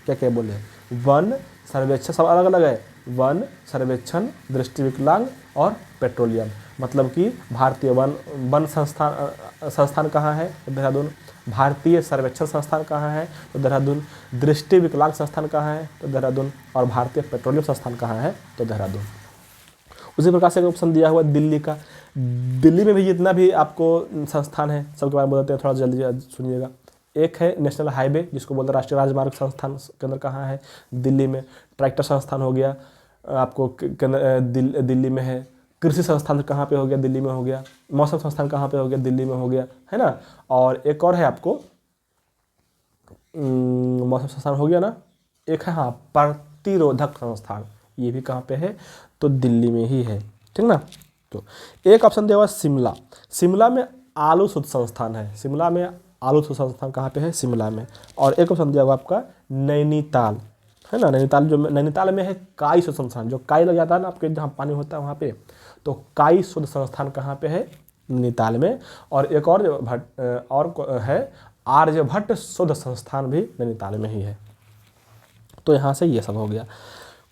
क्या क्या बोले? वन, सर्वेक्षण, सब अलग अलग है। वन, सर्वेक्षण, दृष्टि विकलांग और पेट्रोलियम। मतलब कि भारतीय वन संस्थान कहाँ है? देहरादून। भारतीय सर्वेक्षण संस्थान कहाँ है? तो देहरादून। दृष्टि विकलांग संस्थान कहाँ है? तो देहरादून। और भारतीय पेट्रोलियम संस्थान कहाँ है? तो देहरादून। उसी प्रकार से ऑप्शन दिया हुआ दिल्ली का। दिल्ली में भी जितना भी आपको संस्थान है सबके बारे में बताते हैं, थोड़ा जल्दी सुनिएगा। एक है नेशनल हाईवे, जिसको बोलते हैं राष्ट्रीय राजमार्ग संस्थान, केंद्र कहाँ है? दिल्ली में। ट्रैक्टर संस्थान हो गया आपको दिल्ली में है। कृषि संस्थान कहाँ पे हो गया, दिल्ली में हो गया। मौसम संस्थान कहाँ पे हो गया, दिल्ली में हो गया, है ना। और एक और है आपको मौसम संस्थान हो गया ना, एक है हाँ प्रतिरोधक संस्थान, ये भी कहाँ पे है, तो दिल्ली में ही है, ठीक ना। तो एक ऑप्शन दिया हुआ शिमला, शिमला में आलू शोध संस्थान है, शिमला में आलू शोध संस्थान कहाँ पे है, शिमला में। और एक ऑप्शन दिया हुआ आपका नैनीताल, है ना, नैनीताल जो नैनीताल में है काई शोध संस्थान, जो काई लग जाता है ना आपके जहाँ पानी होता है वहाँ पे, तो काई शोध संस्थान कहाँ पे है, नैनीताल में। और एक और है आर्यभट्ट शोध संस्थान भी नैनीताल में ही है। तो यहाँ से ये सब हो गया।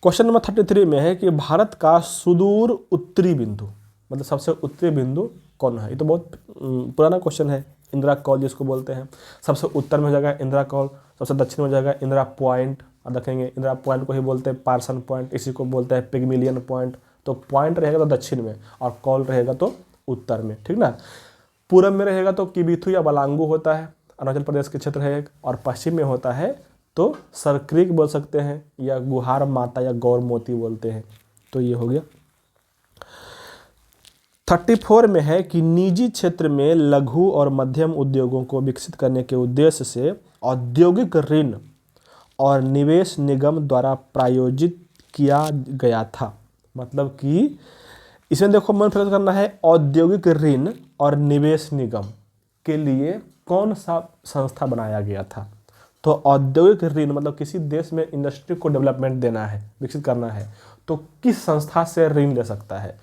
क्वेश्चन नंबर 33 में है कि भारत का सुदूर उत्तरी बिंदु, मतलब सबसे उत्तरी बिंदु कौन है। ये तो बहुत पुराना क्वेश्चन है। इंदिरा कॉल जिसको बोलते हैं, सबसे उत्तर में हो जाएगा इंदिरा कॉल, सबसे दक्षिण में हो जाएगा इंदिरा पॉइंट। और देखेंगे इंदिरा पॉइंट को ही बोलते हैं पार्सन पॉइंट, इसी को बोलते हैं पिगमिलियन पॉइंट। तो पॉइंट रहेगा तो दक्षिण में और कॉल रहेगा तो उत्तर में, ठीक ना। पूरब में रहेगा तो किबिथु या बलांगू होता है, अरुणाचल प्रदेश के क्षेत्र है एक। और पश्चिम में होता है तो सरक्रिक बोल सकते हैं, या गुहार माता या गौर मोती बोलते हैं। तो ये हो गया। 34 में है कि निजी क्षेत्र में लघु और मध्यम उद्योगों को विकसित करने के उद्देश्य से औद्योगिक ऋण और निवेश निगम द्वारा प्रायोजित किया गया था। मतलब कि इसमें देखो मन फोकस करना है, औद्योगिक ऋण और निवेश निगम के लिए कौन सा संस्था बनाया गया था। तो औद्योगिक ऋण मतलब किसी देश में इंडस्ट्री को डेवलपमेंट देना है, विकसित करना है, तो किस संस्था से ऋण ले सकता है।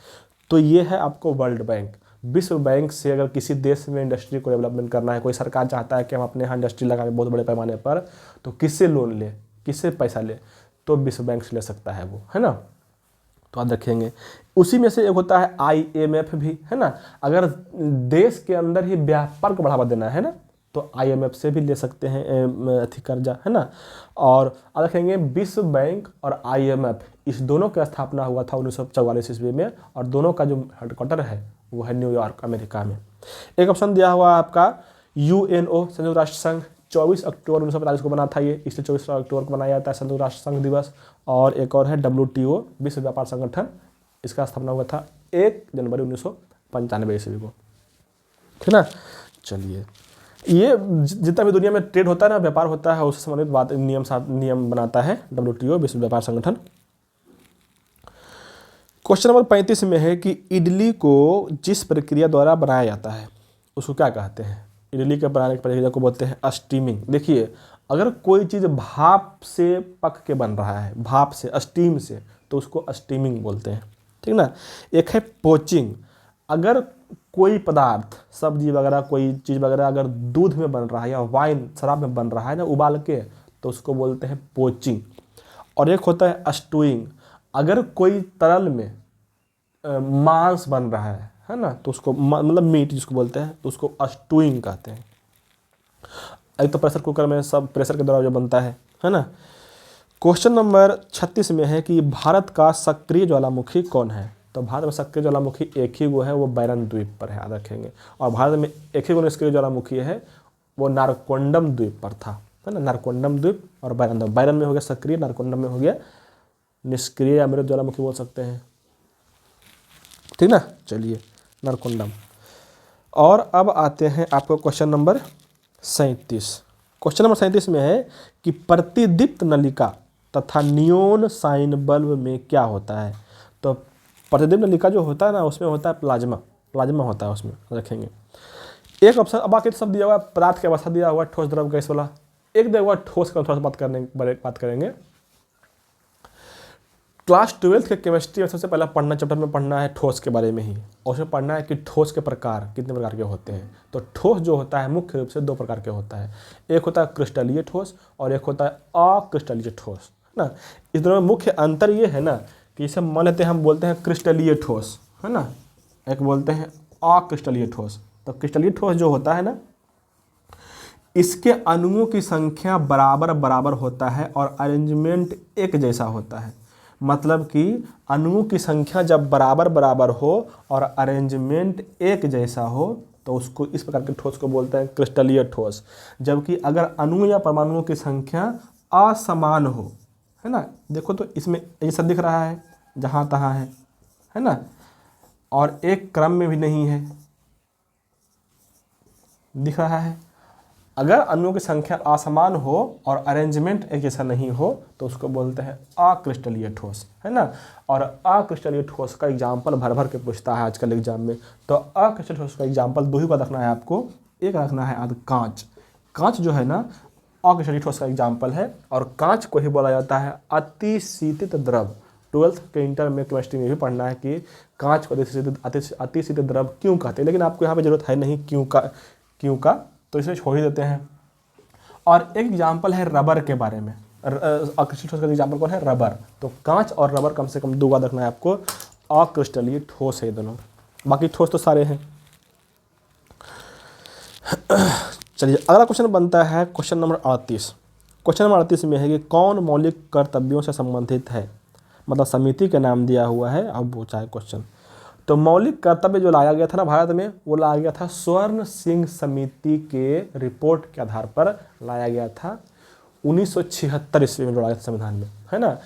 तो ये है आपको वर्ल्ड बैंक, विश्व बैंक से। अगर किसी देश में इंडस्ट्री को डेवलपमेंट करना है, कोई सरकार चाहता है कि हम अपने यहाँ इंडस्ट्री लगाएं बहुत बड़े पैमाने पर, तो किससे लोन ले, किससे पैसा ले, तो विश्व बैंक से ले सकता है वो, है ना। तो आप रखेंगे। उसी में से एक होता है IMF भी, है ना। अगर देश के अंदर ही व्यापार को बढ़ावा देना है ना, तो IMF से भी ले सकते हैं अधिक कर्जा, है ना। और आप रखेंगे विश्व बैंक और IMF, इस दोनों की स्थापना हुआ था 1944 ईस्वी में, और दोनों का जो हेडक्वार्टर है वो है न्यूयॉर्क, अमेरिका में। एक ऑप्शन दिया हुआ आपका UNO, संयुक्त राष्ट्र संघ, 24 अक्टूबर 1945 को बना था ये, इसलिए 24 अक्टूबर को मनाया जाता है संयुक्त राष्ट्र संघ दिवस। और एक और है WTO, विश्व व्यापार संगठन, इसका स्थापना हुआ था 1 जनवरी 1995 ईस्वी को, ठीक ना। चलिए, ये जितना भी दुनिया में ट्रेड होता है ना, व्यापार होता है, उससे संबंधित बात नियम बनाता है WTO, विश्व व्यापार संगठन। क्वेश्चन नंबर 35 में है कि इडली को जिस प्रक्रिया द्वारा बनाया जाता है उसको क्या कहते हैं। इडली के बनाने की प्रक्रिया को बोलते हैं स्टीमिंग। देखिए, अगर कोई चीज़ भाप से पक के बन रहा है, भाप से, स्टीम से, तो उसको स्टीमिंग बोलते हैं, ठीक ना। एक है पोचिंग, अगर कोई पदार्थ, सब्जी वगैरह, कोई चीज़ वगैरह अगर दूध में बन रहा है या वाइन, शराब में बन रहा है ना उबाल के, तो उसको बोलते हैं पोचिंग। और एक होता है स्टूइंग, अगर कोई तरल में मांस बन रहा है ना, तो उसको मतलब मीट जिसको बोलते हैं, तो उसको स्टूइंग कहते हैं। एक तो प्रेशर कुकर में सब प्रेशर के द्वारा जो बनता है ना। क्वेश्चन नंबर 36 में है कि भारत का सक्रिय ज्वालामुखी कौन है। तो भारत में सक्रिय ज्वालामुखी एक ही वो है, वो बैरन द्वीप पर है, याद रखेंगे। और भारत में एक ही वो निष्क्रिय ज्वालामुखी है, वो नारकोंडम द्वीप पर था, है ना। नारकोंडम द्वीप और बैरन द्वीप, बैरन में हो गया सक्रिय, नारकोंडम में हो गया निष्क्रिय या मृत ज्वालामुखी बोल सकते हैं, ठीक ना। चलिए, नारकोंडम। और अब आते हैं आपको क्वेश्चन नंबर 37। क्वेश्चन नंबर 37 में है कि प्रतिदीप्त नलिका तथा नियोन साइन बल्ब में क्या होता है। तो प्रतिदीप्त नलिका जो होता है ना, उसमें होता है प्लाज्मा होता है, उसमें रखेंगे। एक ऑप्शन, अब बाकी सब दिया हुआ है, पदार्थ की अवस्था दिया हुआ है, ठोस द्रव गैस वाला। एक दिया हुआ ठोस का, थोड़ा सा बात करेंगे। क्लास 12 के केमिस्ट्री में सबसे पहला पढ़ना चैप्टर में पढ़ना है ठोस के बारे में ही, और उसमें पढ़ना है कि ठोस के प्रकार कितने प्रकार के होते हैं। तो ठोस जो होता है मुख्य रूप से 2 प्रकार के होता है, एक होता है क्रिस्टलीय ठोस और एक होता है अक्रिस्टलीय ठोस, है ना। इस दोनों में मुख्य अंतर ये है ना कि इसे मान लेते हैं, हम बोलते हैं क्रिस्टलीय ठोस, है ना, एक बोलते हैं अक्रिस्टलीय ठोस। तो क्रिस्टलीय ठोस जो होता है ना, इसके अणुओं की संख्या बराबर होता है और अरेंजमेंट एक जैसा होता है। मतलब कि अणुओं की संख्या जब बराबर हो और अरेंजमेंट एक जैसा हो, तो उसको इस प्रकार के ठोस को बोलते हैं क्रिस्टलीय ठोस। जबकि अगर अणु या परमाणुओं की संख्या असमान हो, है ना, देखो तो इसमें ऐसा दिख रहा है जहाँ तहाँ है ना, और एक क्रम में भी नहीं है, दिख रहा है। अगर अणुओं की संख्या असमान हो और अरेंजमेंट एक जैसा नहीं हो तो उसको बोलते हैं अक्रिस्टलीय ठोस, है ना। और अक्रिस्टलीय ठोस का एग्जाम्पल भर भर के पूछता है आजकल एग्जाम में। तो अक्रिस्टलीय ठोस का एग्जाम्पल दो ही का रखना है आपको। एक रखना है आज कांच। कांच जो है ना अक्रिस्टलीय ठोस का एग्जाम्पल है, और कांच को ही बोला जाता है अतिशीतित द्रव। 12th के इंटर में केमिस्ट्री में भी पढ़ना है कि कांच को अतिशीतित द्रव क्यों कहते हैं, लेकिन आपको यहाँ पे जरूरत है नहीं क्यों का, तो इसे छोड़ ही देते हैं। और एक एग्जाम्पल है रबर के बारे में। अक्रिस्टलीय ठोस का एग्जाम्पल कौन है? रबर। तो कांच और रबर कम से कम दो बार रखना है आपको। अक्रिस्टलीय ठोस है दोनों, बाकी ठोस तो सारे हैं। चलिए अगला क्वेश्चन बनता है क्वेश्चन नंबर 38। क्वेश्चन नंबर 38 में है कि कौन मौलिक कर्तव्यों से संबंधित है, मतलब समिति का नाम दिया हुआ है। अब पूछा है क्वेश्चन, तो मौलिक कर्तव्य जो लाया गया था ना भारत में, वो लाया गया था स्वर्ण सिंह समिति के रिपोर्ट के आधार पर लाया गया था। 1976 ईस्वी में जोड़ा गया था संविधान में, है ना।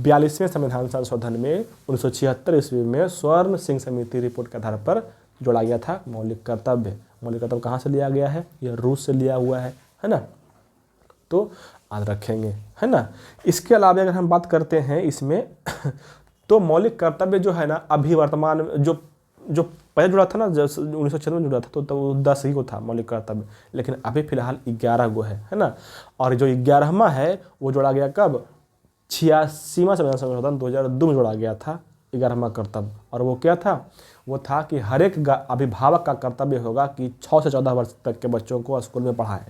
42वें संविधान संशोधन में 1976 ईस्वी में स्वर्ण सिंह समिति रिपोर्ट के आधार पर जोड़ा गया था मौलिक कर्तव्य। मौलिक कर्तव्य कहाँ से लिया गया है? यह रूस से लिया हुआ है ना। तो याद रखेंगे, है ना। इसके अलावा अगर हम बात करते हैं इसमें तो मौलिक कर्तव्य जो है ना अभी वर्तमान जो पहले जुड़ा था ना, 1996 में जुड़ा था तो 10 ही को था मौलिक कर्तव्य, लेकिन अभी फिलहाल 11 गो है ना। और जो 11वां है वो जोड़ा गया कब? 86वां संविधान संशोधन 2002 में जोड़ा गया था 11वां कर्तव्य। और वो क्या था? वो था कि हर एक अभिभावक का कर्तव्य होगा कि 6 से 14 वर्ष तक के बच्चों को स्कूल में पढ़ाए,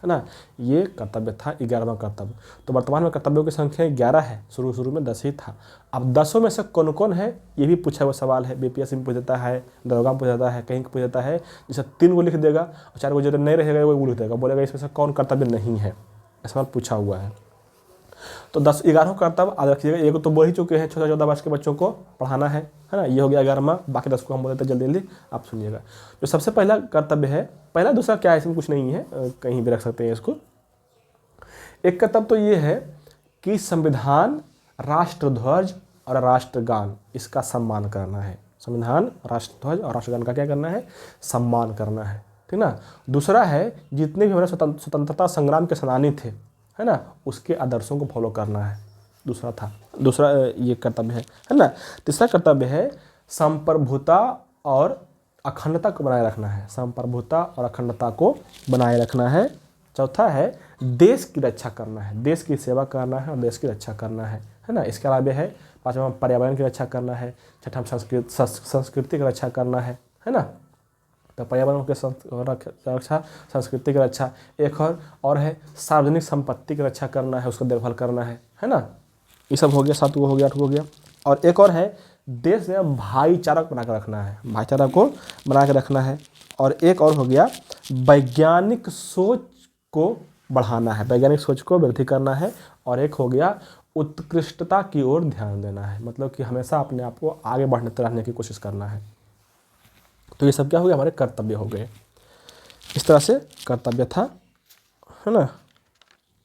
है ना। ये कर्तव्य था 11वां कर्तव्य। तो वर्तमान में कर्तव्यों की संख्या 11 है, शुरू में 10 ही था। अब 10 में से कौन कौन है ये भी पूछा हुआ सवाल है। बीपीएससी में पूछ देता है, दरोगा में पूछ देता है, कहीं पूछ देता है। जैसे 3 को लिख देगा और 4 को जो नहीं रहेगा वो लिख देगा, बोलेगा इसमें से कौन कर्तव्य नहीं है, ऐसा सवाल पूछा हुआ है। तो 11 कर्तव्य याद रखिएगा। एक तो बोल ही चुके हैं 6 से 14 वर्ष के बच्चों को पढ़ाना है ना। ये हो गया 11वां, बाकी 10 को हम बोलते हैं जल्दी आप सुनिएगा। जो सबसे पहला कर्तव्य है, पहला दूसरा क्या है इसमें कुछ नहीं है, कहीं भी रख सकते हैं इसको। एक कर्तव्य तो ये है कि संविधान, राष्ट्रध्वज और राष्ट्रगान इसका सम्मान करना है। संविधान, राष्ट्रध्वज और राष्ट्रगान का क्या करना है? सम्मान करना है, ठीक ना। दूसरा है जितने भी हमारे स्वतंत्रता संग्राम के सेनानी थे, है ना, उसके आदर्शों को फॉलो करना है। दूसरा ये कर्तव्य है ना। तीसरा कर्तव्य है संप्रभुता और अखंडता को बनाए रखना है। संप्रभुता और अखंडता को बनाए रखना है। चौथा है देश की रक्षा करना है, देश की सेवा करना है और देश की रक्षा करना है ना। इसके अलावा है 5वां पर्यावरण की रक्षा करना है। 6वां संस्कृति की रक्षा करना है ना। तो पर्यावरण के रक्षा, संस्कृति की रक्षा। एक और है सार्वजनिक संपत्ति की रक्षा करना है, उसका देखभाल करना है ना। ये सब हो गया, 7 हो गया, 8 हो गया। और एक और है देश में भाईचारा को बना कर रखना है, भाईचारा को बना के रखना है। और एक और हो गया वैज्ञानिक सोच को बढ़ाना है, वैज्ञानिक सोच को वृद्धि करना है। और एक हो गया उत्कृष्टता की ओर ध्यान देना है, मतलब कि हमेशा अपने आप को आगे बढ़ते रहने की कोशिश करना है। तो ये सब क्या हो गया? हमारे कर्तव्य हो गए। इस तरह से कर्तव्य था, है ना।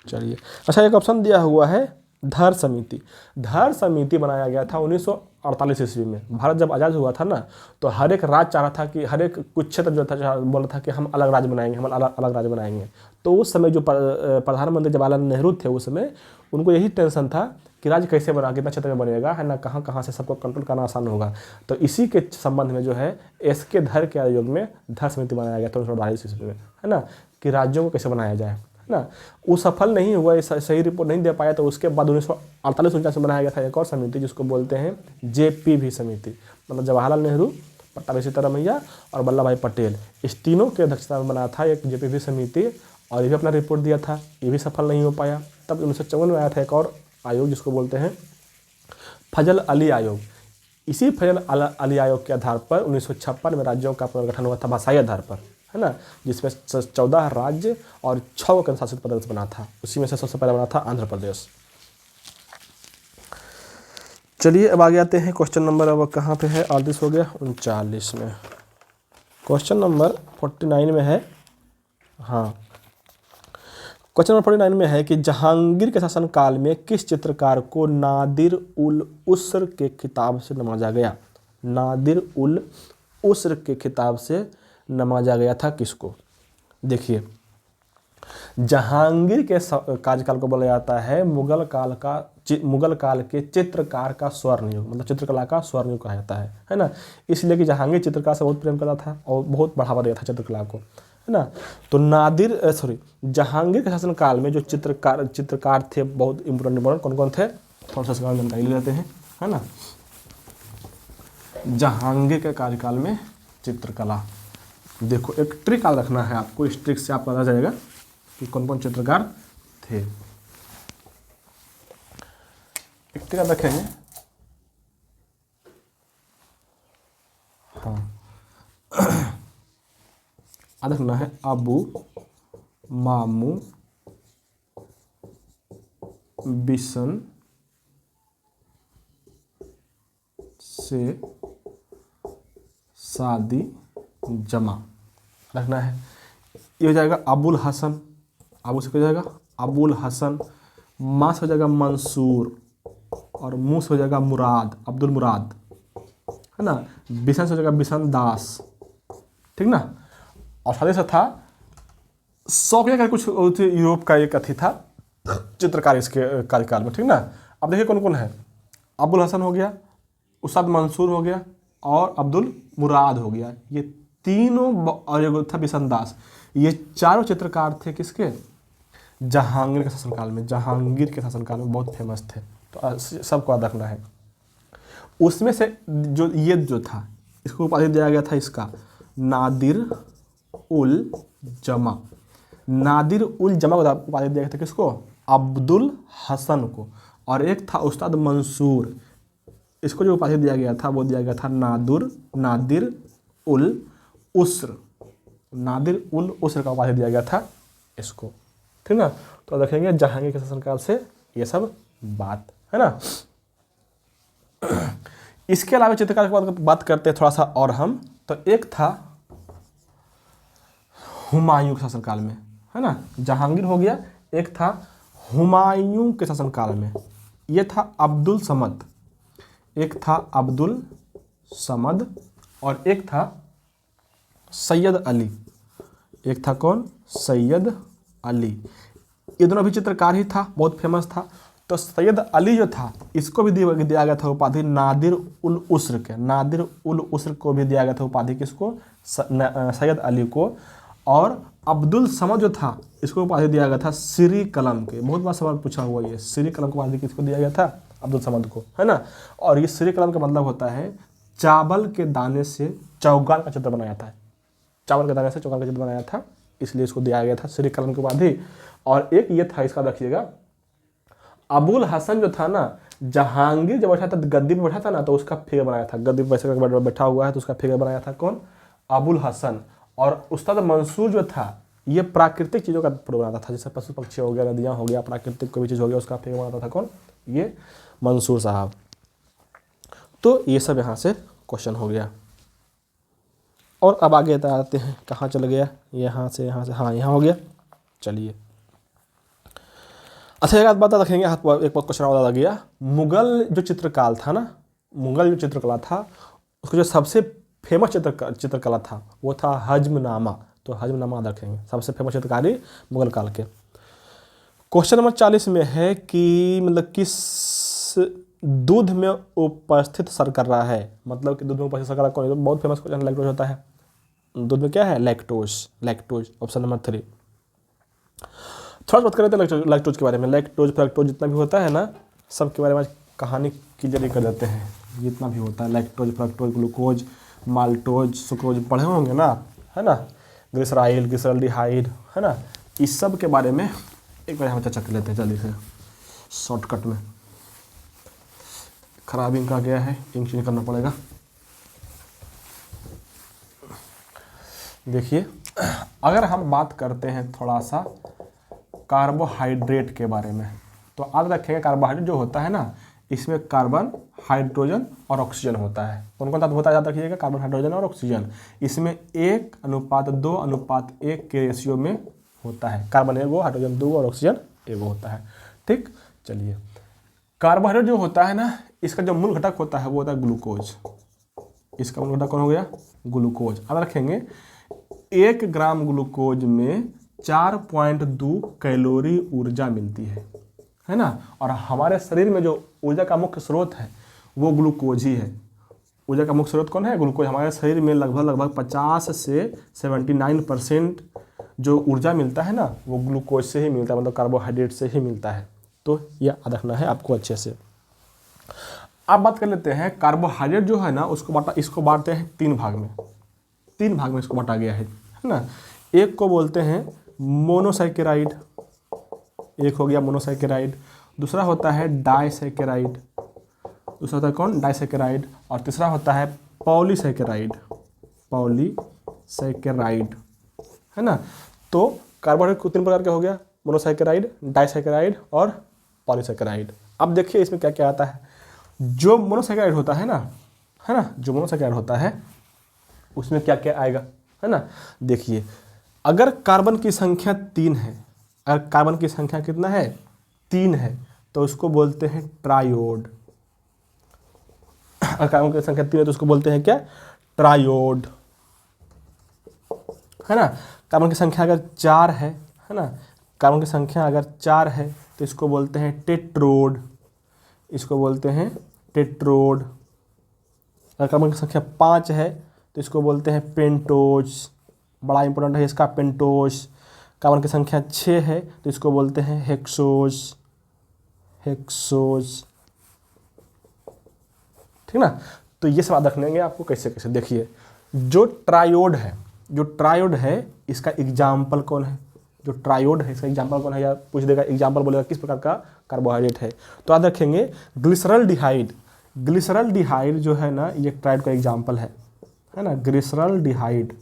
चलिए अच्छा, एक ऑप्शन दिया हुआ है धर समिति। धर समिति बनाया गया था 1948 ईस्वी में। भारत जब आज़ाद हुआ था ना, तो हर एक राज्य चाह रहा था कि हर एक कुछ क्षेत्र जो था बोल रहा था कि हम अलग राज्य बनाएंगे, हम अलग राज्य बनाएंगे। तो उस समय जो प्रधानमंत्री जवाहरलाल नेहरू थे उस समय, उनको यही टेंशन था कि राज्य कैसे बना, कितना क्षेत्र में बनेगा, है ना, कहाँ से सबको कंट्रोल करना आसान होगा। तो इसी के संबंध में जो है एस.के. धर के आयोग में धर समिति बनाया गया था 1942 ईस्वी में, है ना, कि राज्यों को कैसे बनाया जाए, है ना। वो सफल नहीं हुआ, सही रिपोर्ट नहीं दे पाया। तो उसके बाद 1948-49 में बनाया गया था एक और समिति जिसको बोलते हैं JPV समिति, मतलब जवाहरलाल नेहरू, पट्टाभी सीतारामैया और वल्लभ भाई पटेल, इस तीनों की अध्यक्षता में बना था एक JPV समिति। और ये भी अपना रिपोर्ट दिया था, ये भी सफल नहीं हो पाया। तब 1954 में आया था एक और आयोग जिसको बोलते हैं फजल अली आयोग। इसी फजल अली आयोग के आधार पर 1956 में राज्यों का पुनर्गठन हुआ था भाषाई आधार पर, है ना, जिसमें 14 राज्य और 6 केंद्र शासित प्रदेश बना था। उसी में से सबसे पहले बना था आंध्र प्रदेश। चलिए अब आगे आते हैं क्वेश्चन नंबर, अब कहाँ पे है? 38 हो गया, 39 में। क्वेश्चन नंबर 49 में है, हाँ, क्वेश्चन नंबर 49 में है कि जहांगीर के शासनकाल में किस चित्रकार को नादिर उल उस्र के खिताब से नवाजा गया? नादिर उल उस्र के खिताब से नवाजा गया था किसको? देखिए, जहांगीर के कार्यकाल को बोला जाता है मुगल काल के चित्रकार का स्वर्ण युग, मतलब चित्रकला का स्वर्ण युग कहा जाता है ना। इसलिए कि जहांगीर चित्रकला से बहुत प्रेम करता था और बहुत बढ़ावा दिया था चित्रकला को, है ना। तो जहांगीर के शासनकाल में जो चित्रकार थे बहुत इंपोर्टेंट कौन कौन थे, थोड़ा सा जानकारी ले लेते हैं, है ना। जहांगीर के कार्यकाल में चित्रकला, देखो एक ट्रिक याद रखना है आपको, इस ट्रिक से आपको पता चलेगा कि कौन कौन चित्रकार थे। एक ट्रिक याद रखेंगे, हाँ याद रखना है, अबू मामू बिशन से शादी जमा रखना है। ये हो जाएगा अबुल हसन, अबू से हो जाएगा अबुल हसन, माँ से हो जाएगा मंसूर और मुँह से हो जाएगा मुराद, अब्दुल मुराद, है ना। बिशन से हो जाएगा बिशन दास, ठीक ना। और शादी से था शौकिया का कुछ यूरोप का एक अथी था चित्रकार इसके कार्यकाल में, ठीक ना। अब देखिए कौन कौन है, अबुल हसन हो गया, उस्ताद मंसूर हो गया और अब्दुल मुराद हो गया, ये तीनों, और एक था बिशन दास। ये चारों चित्रकार थे किसके? जहांगीर के शासनकाल में। जहांगीर के शासनकाल में बहुत फेमस थे, तो सबको याद रखना है। उसमें से जो था इसको उपाधि दिया गया था इसका नादिर उल जमा। नादिर उल जमा को उपाधि दिया गया था किसको? अब्दुल हसन को। और एक था उस्ताद मंसूर, इसको जो उपाधि दिया गया था वो दिया गया था नादिर उल उस्र। नादिर उल उस्र का उपाधि दिया गया था इसको, ठीक ना। तो देखेंगे जहांगीर के शासनकाल से ये सब बात, है ना। इसके अलावा चित्रकार की बात करते हैं थोड़ा सा और हम, तो एक था हुमायूं के शासनकाल में, है ना। जहांगीर हो गया, एक था हुमायूं के शासनकाल में, ये था अब्दुल समद, एक था अब्दुल समद और एक था सैयद अली। एक था कौन? सैयद अली। ये दोनों भी चित्रकार ही था, बहुत फेमस था। तो सैयद अली जो था इसको भी दिया गया था उपाधि नादिर उल उस्र के। नादिर उल उस्र को भी दिया गया था उपाधि किसको? सैयद अली को। और अब्दुल समद जो था इसको उपाधि दिया गया था श्री कलम के। बहुत बार सवाल पूछा हुआ ये, श्री कलम को उपाधि किसको दिया गया था? अब्दुल समद को, है ना। और ये श्री कलम का मतलब होता है चावल के दाने से चौगान का चित्र बनाया था, चावल के दाने से चौगान का चित्र बनाया था, इसलिए इसको दिया गया था श्री कलम की उपाधि। और एक ये था, इसका रखिएगा, अबुल हसन जो था ना, जहांगीर जब बैठा था गद्दी पे बैठा था ना, तो उसका फिगर बनाया था, गद्दी पे वैसे बैठा हुआ है तो उसका फिगर बनाया था कौन? अबुल हसन। और उस्ताद मंसूर जो था ये प्राकृतिक चीज़ों का फोटो बनाता था, जैसे पशु पक्षी हो गया, नदियाँ हो गया, प्राकृतिक कोई भी चीज़ हो गया, उसका फिगर बनाता था कौन? ये मंसूर साहब। तो ये सब यहाँ से क्वेश्चन हो गया। और अब आगे आते हैं, कहाँ चल गया? यहाँ से, हाँ यहाँ हो गया। चलिए, अच्छा एक बात रखेंगे, एक क्वेश्चन और आ गया। मुगल जो चित्रकाल था ना, मुगल जो चित्रकला था उसका जो सबसे फेमस चित्रकला था वो था हजमनामा। तो हजमनामा रखेंगे, सबसे फेमस चित्रकारी मुगल काल के। क्वेश्चन नंबर 40 में है कि मतलब किस दूध में उपस्थित शर्करा है, मतलब कि दूध में उपस्थित शर्करा कौन है? तो बहुत फेमस क्वेश्चन लैक्टोज होता है। दूध में क्या है? Lactose, option number 3। थोड़ा बात करते हैं लैक्टोज के बारे में। लैक्टोज फ्रैक्टोज जितना भी होता है ना, सब के बारे में कहानी की जरिए कर देते हैं। जितना भी होता है lactose fructose glucose maltose sucrose पढ़े होंगे ना, है ना। ग्लिसराइल ग्लिसरल्डिहाइड, है ना। इस सब के बारे में एक बार हम चर्चा कर लेते हैं जल्दी से, शॉर्टकट में। खराब इंक आ गया है, इंक चेंज करना पड़ेगा। देखिए, अगर हम बात करते हैं थोड़ा सा कार्बोहाइड्रेट के बारे में, तो याद रखेंगे कार्बोहाइड्रेट जो होता है ना, इसमें कार्बन, हाइड्रोजन और ऑक्सीजन होता है। कौन कौन सा होता है याद रखिएगा? कार्बन, हाइड्रोजन और ऑक्सीजन। इसमें 1:2:1 के रेशियो में होता है। कार्बन एगो, हाइड्रोजन 2 और ऑक्सीजन एगो होता है, ठीक। चलिए, कार्बोहाइड्रेट जो होता है ना, इसका जो मूल घटक होता है वो होता है ग्लूकोज। इसका मूल घटक कौन हो गया? ग्लूकोज। अब रखेंगे 1 ग्राम ग्लूकोज में 4.2 कैलोरी ऊर्जा मिलती है ना। और हमारे शरीर में जो ऊर्जा का मुख्य स्रोत है वो ग्लूकोज ही है। ऊर्जा का मुख्य स्रोत कौन है? ग्लूकोज। हमारे शरीर में लगभग 50 से 79% जो ऊर्जा मिलता है ना वो ग्लूकोज से ही मिलता है, मतलब कार्बोहाइड्रेट से ही मिलता है। तो यह याद रखना है आपको अच्छे से। अब बात कर लेते हैं कार्बोहाइड्रेट जो है ना इसको बांटते हैं 3 भाग में। 3 भाग में इसको बांटा गया है ना। एक को बोलते हैं मोनोसैकेराइड, एक हो गया मोनोसैकेराइड। दूसरा होता है डाइसैकेराइड, दूसरा होता है कौन? डाइसैकेराइड। और तीसरा होता है पॉलीसैकेराइड, पॉलीसैकेराइड, है ना। तो कार्बोहाइड्रेट को 3 प्रकार के हो गया, मोनोसैकेराइड, डाइसैकेराइड और पॉलीसैकेराइड। अब देखिए इसमें क्या क्या आता है। जो मोनोसैकेराइड होता है ना, जो मोनोसैकेराइड होता है उसमें क्या क्या आएगा, है ना। देखिए अगर कार्बन की संख्या 3 है, अगर कार्बन की संख्या कितना है? 3 है, तो उसको बोलते हैं ट्रायोड। अगर कार्बन की संख्या 3 है तो उसको बोलते हैं क्या? ट्रायोड, है ना। कार्बन की संख्या अगर 4 है ना, कार्बन की संख्या अगर 4 है तो इसको बोलते हैं टेट्रोड, इसको बोलते हैं टेट्रोड। अगर कार्बन की संख्या 5 है तो इसको बोलते हैं पेंटोज, बड़ा इंपॉर्टेंट है इसका, पेंटोज। कार्बन की संख्या 6 है तो इसको बोलते हैं हेक्सोज, हेक्सोज, ठीक ना। तो ये सब याद रखने आपको कैसे कैसे। देखिए जो ट्रायोड है इसका एग्जाम्पल कौन है? जो ट्रायोड है इसका एग्जाम्पल कौन है? या पूछ देगा एग्जाम्पल, बोलेगा किस प्रकार का कार्बोहाइड्रेट है। तो याद रखेंगे ग्लिसरॉल्डिहाइड, ग्लिसरॉल्डिहाइड जो है ना ये ट्रायोड का एग्जाम्पल है ना। ग्लिसरॉल्डिहाइड,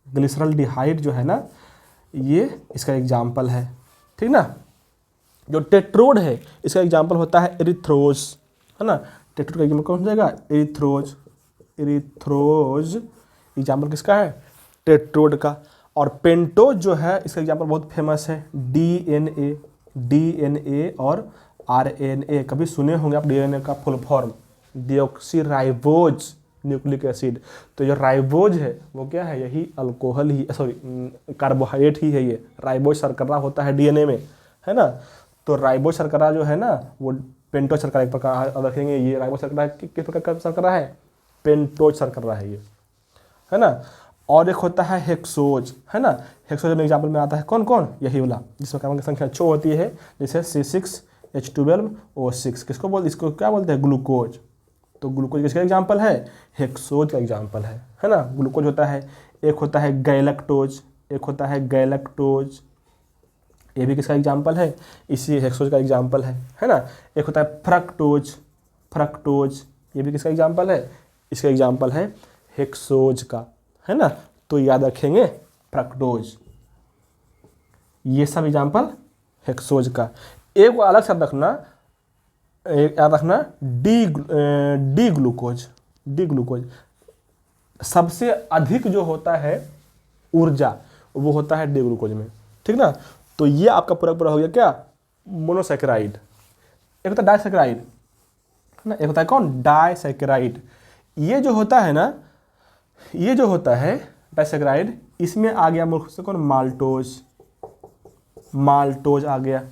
ग्लिसरॉल्डिहाइड जो है ना ये इसका एग्जाम्पल है, ठीक ना। जो टेट्रोड है इसका एग्जाम्पल होता है एरिथ्रोज, है ना। टेट्रोड का एग्जाम्पल कौन हो जाएगा? एरिथ्रोज, एरिथ्रोज एग्जाम्पल किसका है? टेट्रोड का। और पेंटोज जो है इसका एग्जाम्पल बहुत फेमस है, डीएनए, डीएनए और आरएनए। कभी सुने होंगे आप डीएनए का full form, deoxyribose nucleic acid. तो जो राइबोज है वो क्या है? यही अल्कोहल ही, सॉरी कार्बोहाइड्रेट ही है। ये राइबोज शर्करा होता है डीएनए में, है ना। तो राइबोज शर्करा जो है ना वो पेंटोज शर्करा एक प्रकार रखेंगे। ये राइबोज शर्करा किस प्रकार का शर्करा है? पेंटोज शर्करा है ये, है ना। और एक होता है हेक्सोज, है ना। हेक्सोज में एग्जाम्पल में आता है कौन कौन? यही वाला जिसमें कार्बन की संख्या 6 होती है, जैसे C6H12O6। किसको बोलते? इसको क्या बोलते हैं? ग्लूकोज। तो ग्लूकोज किसका एग्जाम्पल है? हेक्सोज का एग्जाम्पल है ना। ग्लूकोज होता है, एक होता है गैलेक्टोज, एक होता है गैलेक्टोज, ये भी किसका एग्जाम्पल है? इसी हेक्सोज का एग्जाम्पल है ना। एक होता है फ्रक्टोज, फ्रक्टोज ये भी किसका एग्जाम्पल है? इसका एग्जाम्पल है हेक्सोज का, है ना। तो याद रखेंगे फ्रक्टोज, ये सब एग्जाम्पल हेक्सोज का। एक वो अलग शब्द रखना, याद रखना डी ग्लूकोज, डी ग्लूकोज सबसे अधिक जो होता है ऊर्जा वो होता है डी ग्लूकोज में, ठीक ना। तो ये आपका पूरा पूरा हो गया क्या? मोनोसैकेराइड। एक होता है डाइसैकेराइड, है ना। एक होता है कौन? डाइसैकेराइड। ये जो होता है ना, ये जो होता है डाइसैकेराइड, इसमें आ गया मुख्य से कौन? माल्टोज, माल्टोज आ गया,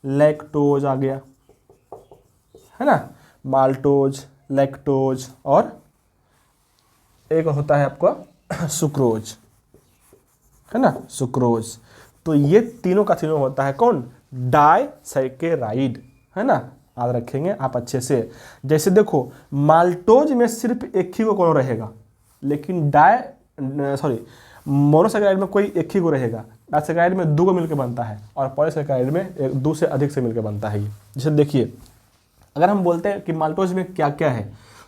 लैक्टोज आ गया, है ना। माल्टोज, लैक्टोज और एक होता है आपका सुक्रोज, है ना, सुक्रोज। तो ये तीनों का तीनों होता है कौन? डाइसैकेराइड, है ना। याद रखेंगे आप अच्छे से। जैसे देखो माल्टोज में सिर्फ एक ही को कौन रहेगा, लेकिन मोनोसैकेराइड में कोई एक ही को रहेगा। डाइसैकेराइड में 2 को मिलकर बनता है और पॉलीसैकेराइड में 2 से अधिक से मिलकर बनता है ये। जैसे देखिए अगर हम बोलते हैं कि माल्टोज में क्या क्या है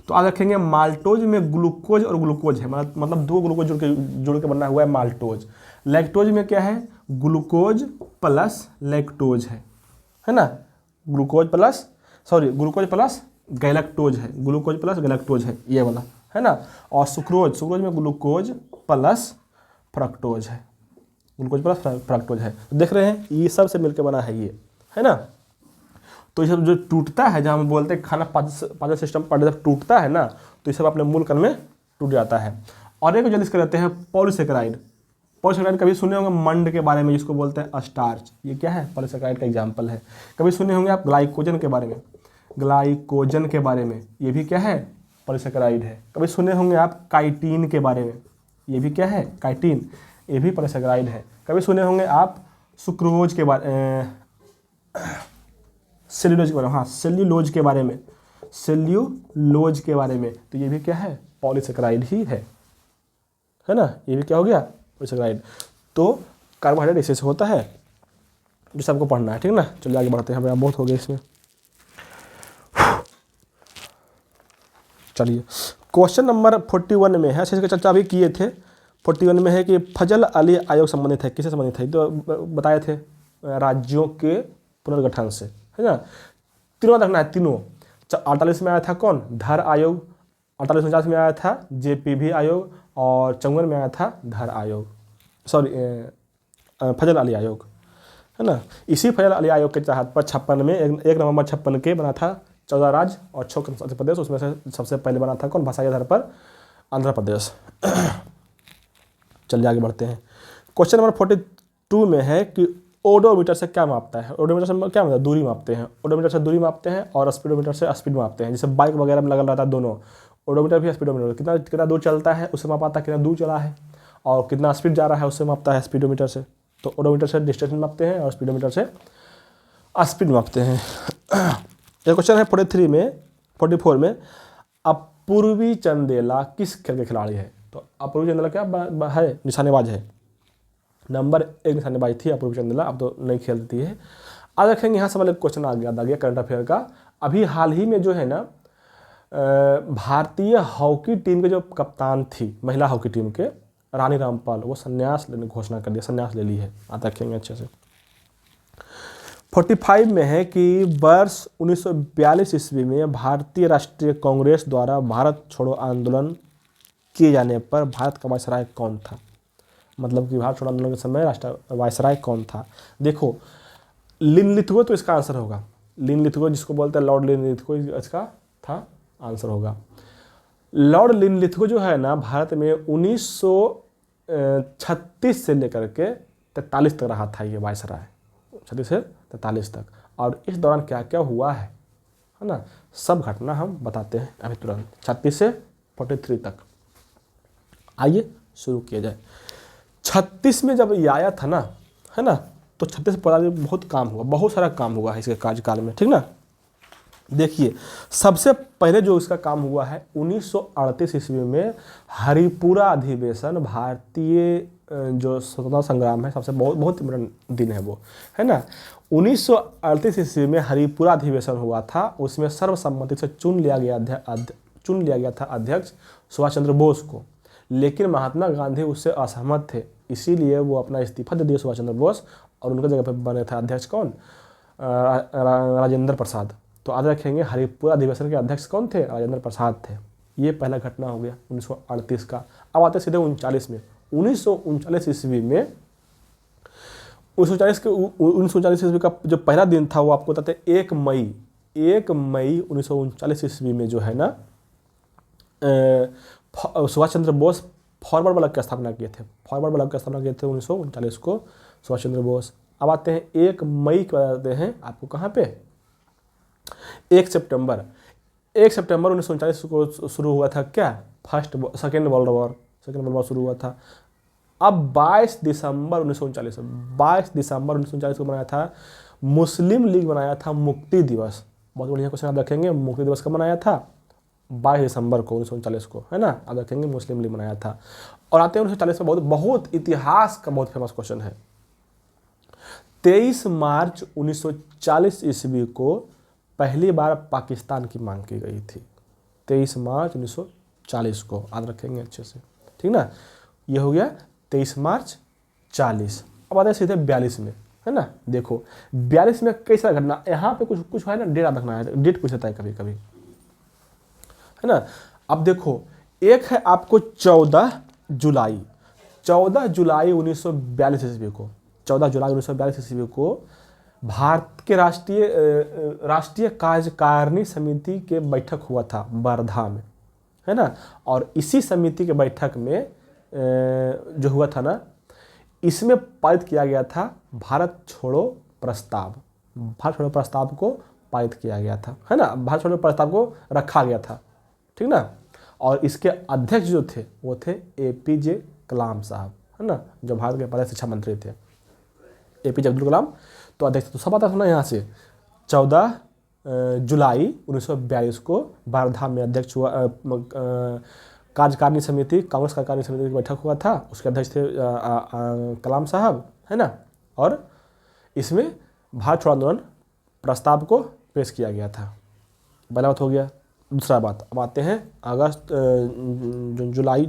तो याद रखेंगे माल्टोज में ग्लूकोज और ग्लूकोज है, मतलब 2 ग्लूकोज जुड़ के बना हुआ है माल्टोज। लैक्टोज में क्या है? ग्लूकोज प्लस लैक्टोज है ना। ग्लूकोज प्लस गैलेक्टोज है, ग्लूकोज प्लस गैलेक्टोज है ये वाला, है ना। और सुक्रोज में ग्लूकोज प्लस फ्रक्टोज है, ग्लूकोज प्लस फ्रक्टोज है। तो देख रहे हैं ये सब से मिलकर बना है ये, है ना। तो ये सब जो टूटता है, जहाँ हम बोलते हैं खाना पाचन सिस्टम पर जब टूटता है ना, तो ये सब अपने मूल कण में टूट जाता है। और एक जल्दी इसके रहते हैं पॉलीसेकेराइड। पॉलीसेकेराइड कभी सुने होंगे मंड के बारे में, जिसको बोलते हैं स्टार्च, ये क्या है, पॉलीसेकेराइड का एग्जाम्पल है। कभी सुने होंगे आप ग्लाइकोजन के बारे में, ग्लाइकोजन के बारे में, ये भी क्या है, पॉलीसेकेराइड है। कभी सुने होंगे आप काइटिन के बारे में, ये भी क्या है, काइटिन, ये भी पॉलीसेकेराइड है। कभी सुने होंगे आप सुक्रोज के बारे, सेल्यूलोज के बारे में, हाँ सेल्यूलोज के बारे में, सेल्यूलोज के बारे में, तो ये भी क्या है, पॉलीसेकेराइड ही है ना, ये भी क्या हो गया, पॉलीसेकेराइड। तो कार्बोहाइड्रेट इसी से होता है, जिसे आपको पढ़ना है, ठीक है ना। चलिए आगे बढ़ते हैं, हमें बहुत हो गया इसमें। चलिए क्वेश्चन नंबर 41 में है, इसकी चर्चा अभी किए थे। 41 में है कि फजल अली आयोग संबंधित है, किससे संबंधित है, तो बताए थे राज्यों के पुनर्गठन से, है ना। तीनों रखना है, तीनों। 48 में आया था कौन, धर आयोग, 48-49 में आया था JPV आयोग, और 54 में आया था धर आयोग, सॉरी फजल अली आयोग, है ना। इसी फजल अली आयोग के तहत पर 56 में 1 नवंबर 56 के बना था 14 राज्य और 6 केंद्र शासित प्रदेश। उसमें से सबसे पहले बना था कौन, भाषाई आधार पर आंध्र प्रदेश। चलिए आगे बढ़ते हैं। क्वेश्चन नंबर 42 में है कि ओडोमीटर से क्या मापता है। ओडोमीटर से क्या मापता है, दूरी मापते हैं। ओडोमीटर से दूरी मापते हैं और स्पीडोमीटर से स्पीड मापते हैं। जैसे बाइक वगैरह में लगा रहता है दोनों, ओडोमीटर भी स्पीडोमीटर, कितना दूर चलता है उससे मापाता है, कितना दूर चला है, और कितना स्पीड जा रहा है उससे मापता है स्पीडोमीटर से। तो ओडोमीटर से डिस्टेंस मापते हैं और स्पीडोमीटर से स्पीड मापते हैं। एक क्वेश्चन है 44 में, अपूर्वी चंदेला किस खेल के खिलाड़ी है। तो अपूर्वी चंदेला क्या है, निशानेबाज है। नंबर 1 निशानेबाज थी अपूर्वी चंदेला, अब तो नहीं खेलती है। आज रखेंगे यहाँ से वाले क्वेश्चन आ गया करंट अफेयर का। अभी हाल ही में जो है ना, भारतीय हॉकी टीम के जो कप्तान थी, महिला हॉकी टीम के, रानी रामपाल, वो संन्यास लेने घोषणा कर दिया, संन्यास ले ली है। आज रखेंगे अच्छे से। 45 में है कि वर्ष 1942 ईस्वी में भारतीय राष्ट्रीय कांग्रेस द्वारा भारत छोड़ो आंदोलन किए जाने पर भारत का वायसराय कौन था। मतलब कि भारत छोड़ो आंदोलन के समय वायसराय कौन था। देखो लिनलिथगो तो इसका आंसर होगा, लिनलिथगो जिसको बोलते हैं लॉर्ड लिनलिथगो, इसका था आंसर होगा। लॉर्ड लिनलिथगो जो है ना, भारत में 1936 से लेकर के 43 तक रहा था ये वायसराय, 36 से 43 तक। और इस दौरान क्या क्या हुआ है ना, सब घटना हम बताते हैं अभी तुरंत। 36 से 43 तक आइए शुरू किया जाए। 36 में जब ये आया था ना, है ना, तो 36 से 45 में बहुत काम हुआ, बहुत सारा काम हुआ है इसके कार्यकाल में, ठीक ना। देखिए सबसे पहले जो इसका काम हुआ है 1938 ईस्वी में हरिपुरा अधिवेशन, भारतीय जो स्वतंत्रता संग्राम है, सबसे बहुत इम्पोर्टेंट दिन है वो, है ना। 1938 ईस्वी में हरिपुरा अधिवेशन हुआ था। उसमें सर्वसम्मति से चुन लिया गया था अध्यक्ष सुभाष चंद्र बोस को, लेकिन महात्मा गांधी उससे असहमत थे, इसीलिए वो अपना इस्तीफा दे दिया सुभाष चंद्र बोस, और उनके जगह पर बने थे अध्यक्ष कौन, राजेंद्र प्रसाद। तो आज रखेंगे हरिपुरा अधिवेशन के अध्यक्ष कौन थे, राजेंद्र प्रसाद थे। ये पहला घटना हो गया 1938 का। अब आते सीधे 39 में। 1939 ईस्वी में 1939 ईस्वी का जो पहला दिन था वो आपको बताते हैं 1 मई 1939 ईस्वी में जो है ना, सुभाष चंद्र बोस फॉरवर्ड ब्लॉक की स्थापना किए थे। फॉरवर्ड ब्लॉक की स्थापना किए थे 1939 को सुभाष चंद्र बोस। अब आते हैं 1 मई को बताते हैं आपको कहाँ पे, 1 सितंबर 1939 को शुरू हुआ था क्या, सेकेंड वर्ल्ड वॉर शुरू हुआ था। अब 22 दिसंबर 1939 को बनाया था मुस्लिम लीग, बनाया था मुक्ति दिवस। बहुत बढ़िया क्वेश्चन आप रखेंगे, मुक्ति दिवस कब बनाया था, 22 दिसंबर को 1939 को, है ना। आप रखेंगे मुस्लिम लीग बनाया था। और आते हैं 1940 में बहुत इतिहास का बहुत फेमस क्वेश्चन है। 23 मार्च 1940 ईस्वी को पहली बार पाकिस्तान की मांग की गई थी। 23 मार्च 1940 को याद रखेंगे अच्छे से, ठीक ना। ये हो गया 23 मार्च 40। अब आते हैं सीधे 42 में, है ना। देखो 42 में कई सारा घटना, यहाँ पे कुछ है ना, डेट याद रखना है, डेट पूछ लेता है कभी कभी, है ना। अब देखो एक है आपको 14 जुलाई 1942 ईस्वी को, 14 जुलाई 1942 ईस्वी को भारत के राष्ट्रीय कार्यकारिणी समिति के बैठक हुआ था वर्धा में, है ना। और इसी समिति के बैठक में जो हुआ था ना, इसमें पारित किया गया था भारत छोड़ो प्रस्ताव। भारत छोड़ो प्रस्ताव को पारित किया गया था, है ना। भारत छोड़ो प्रस्ताव को रखा गया था, ठीक ना। और इसके अध्यक्ष जो थे वो थे APJ कलाम साहब, है ना, जो भारत के पहले शिक्षा मंत्री थे, APJ अब्दुल कलाम तो अध्यक्ष। तो सब आता था ना यहाँ से 14 जुलाई 1942 को वर्धा में अध्यक्ष हुआ, कार्यकारिणी समिति, कांग्रेस कार्यकारिणी समिति की बैठक हुआ था, उसके अध्यक्ष थे कलाम साहब, है ना। और इसमें भारत छोड़ो आंदोलन प्रस्ताव को पेश किया गया था। पहला बात हो गया। दूसरा बात, अब आते हैं अगस्त,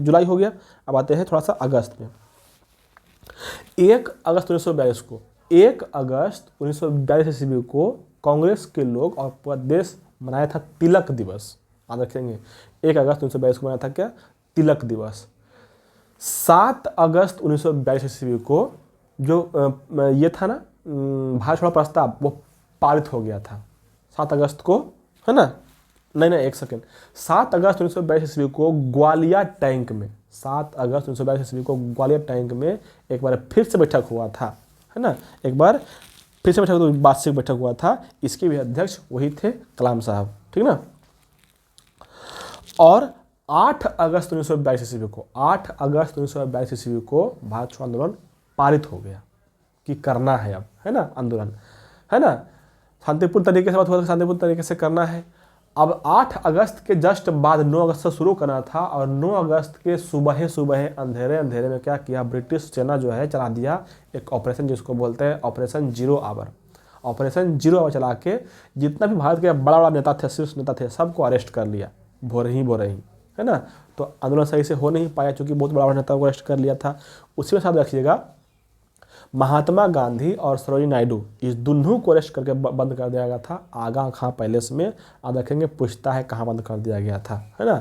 जुलाई हो गया। अब आते हैं थोड़ा सा अगस्त में। 1 अगस्त 1942 को 1 अगस्त 1942 ईस्वी को कांग्रेस के लोग और पूरा देश मनाया था तिलक दिवस। याद रखेंगे, 1 अगस्त 1942 को मनाया था क्या, तिलक दिवस। 7 अगस्त 1942 ईस्वी को जो ये था ना भारत छोड़ो प्रस्ताव, वो पारित हो गया था 7 अगस्त को, है ना। नहीं, एक सेकेंड। 7 अगस्त 1942 ईस्वी को ग्वालियर टैंक में, 7 अगस्त 1942 ईस्वी को ग्वालियर टैंक में एक बार फिर से बैठक हुआ था, है ना। एक बार फिर से बैठक, वार्षिक बैठक हुआ था। इसके भी अध्यक्ष वही थे कलाम साहब, ठीक ना। और 8 अगस्त 1942 ईस्वी को 8 अगस्त 1942 ईस्वी को भारत छोड़ो आंदोलन पारित हो गया कि करना है अब, है ना, आंदोलन, है ना। शांतिपूर्ण तरीके से बात हुआ, शांतिपूर्ण तरीके से करना है। अब 8 अगस्त के जस्ट बाद 9 अगस्त से शुरू करना था, और 9 अगस्त के सुबह अंधेरे में क्या किया, ब्रिटिश सेना जो है चला दिया एक ऑपरेशन, जिसको बोलते हैं operation zero hour. Operation zero hour चला के जितना भी भारत के बड़ा बड़ा नेता थे, शीर्ष नेता थे, सबको अरेस्ट कर लिया, भोरे ही, है ना। तो आंदोलन सही से हो नहीं पाया, क्योंकि बहुत बड़ा बड़ा नेता को अरेस्ट कर लिया था। उसी में साथ रखिएगा, महात्मा गांधी और सरोजिनी नायडू, इस दोनों को अरेस्ट करके बंद कर दिया गया था आगा खां पैलेस में। आप देखेंगे पूछता है कहाँ बंद कर दिया गया था, है ना।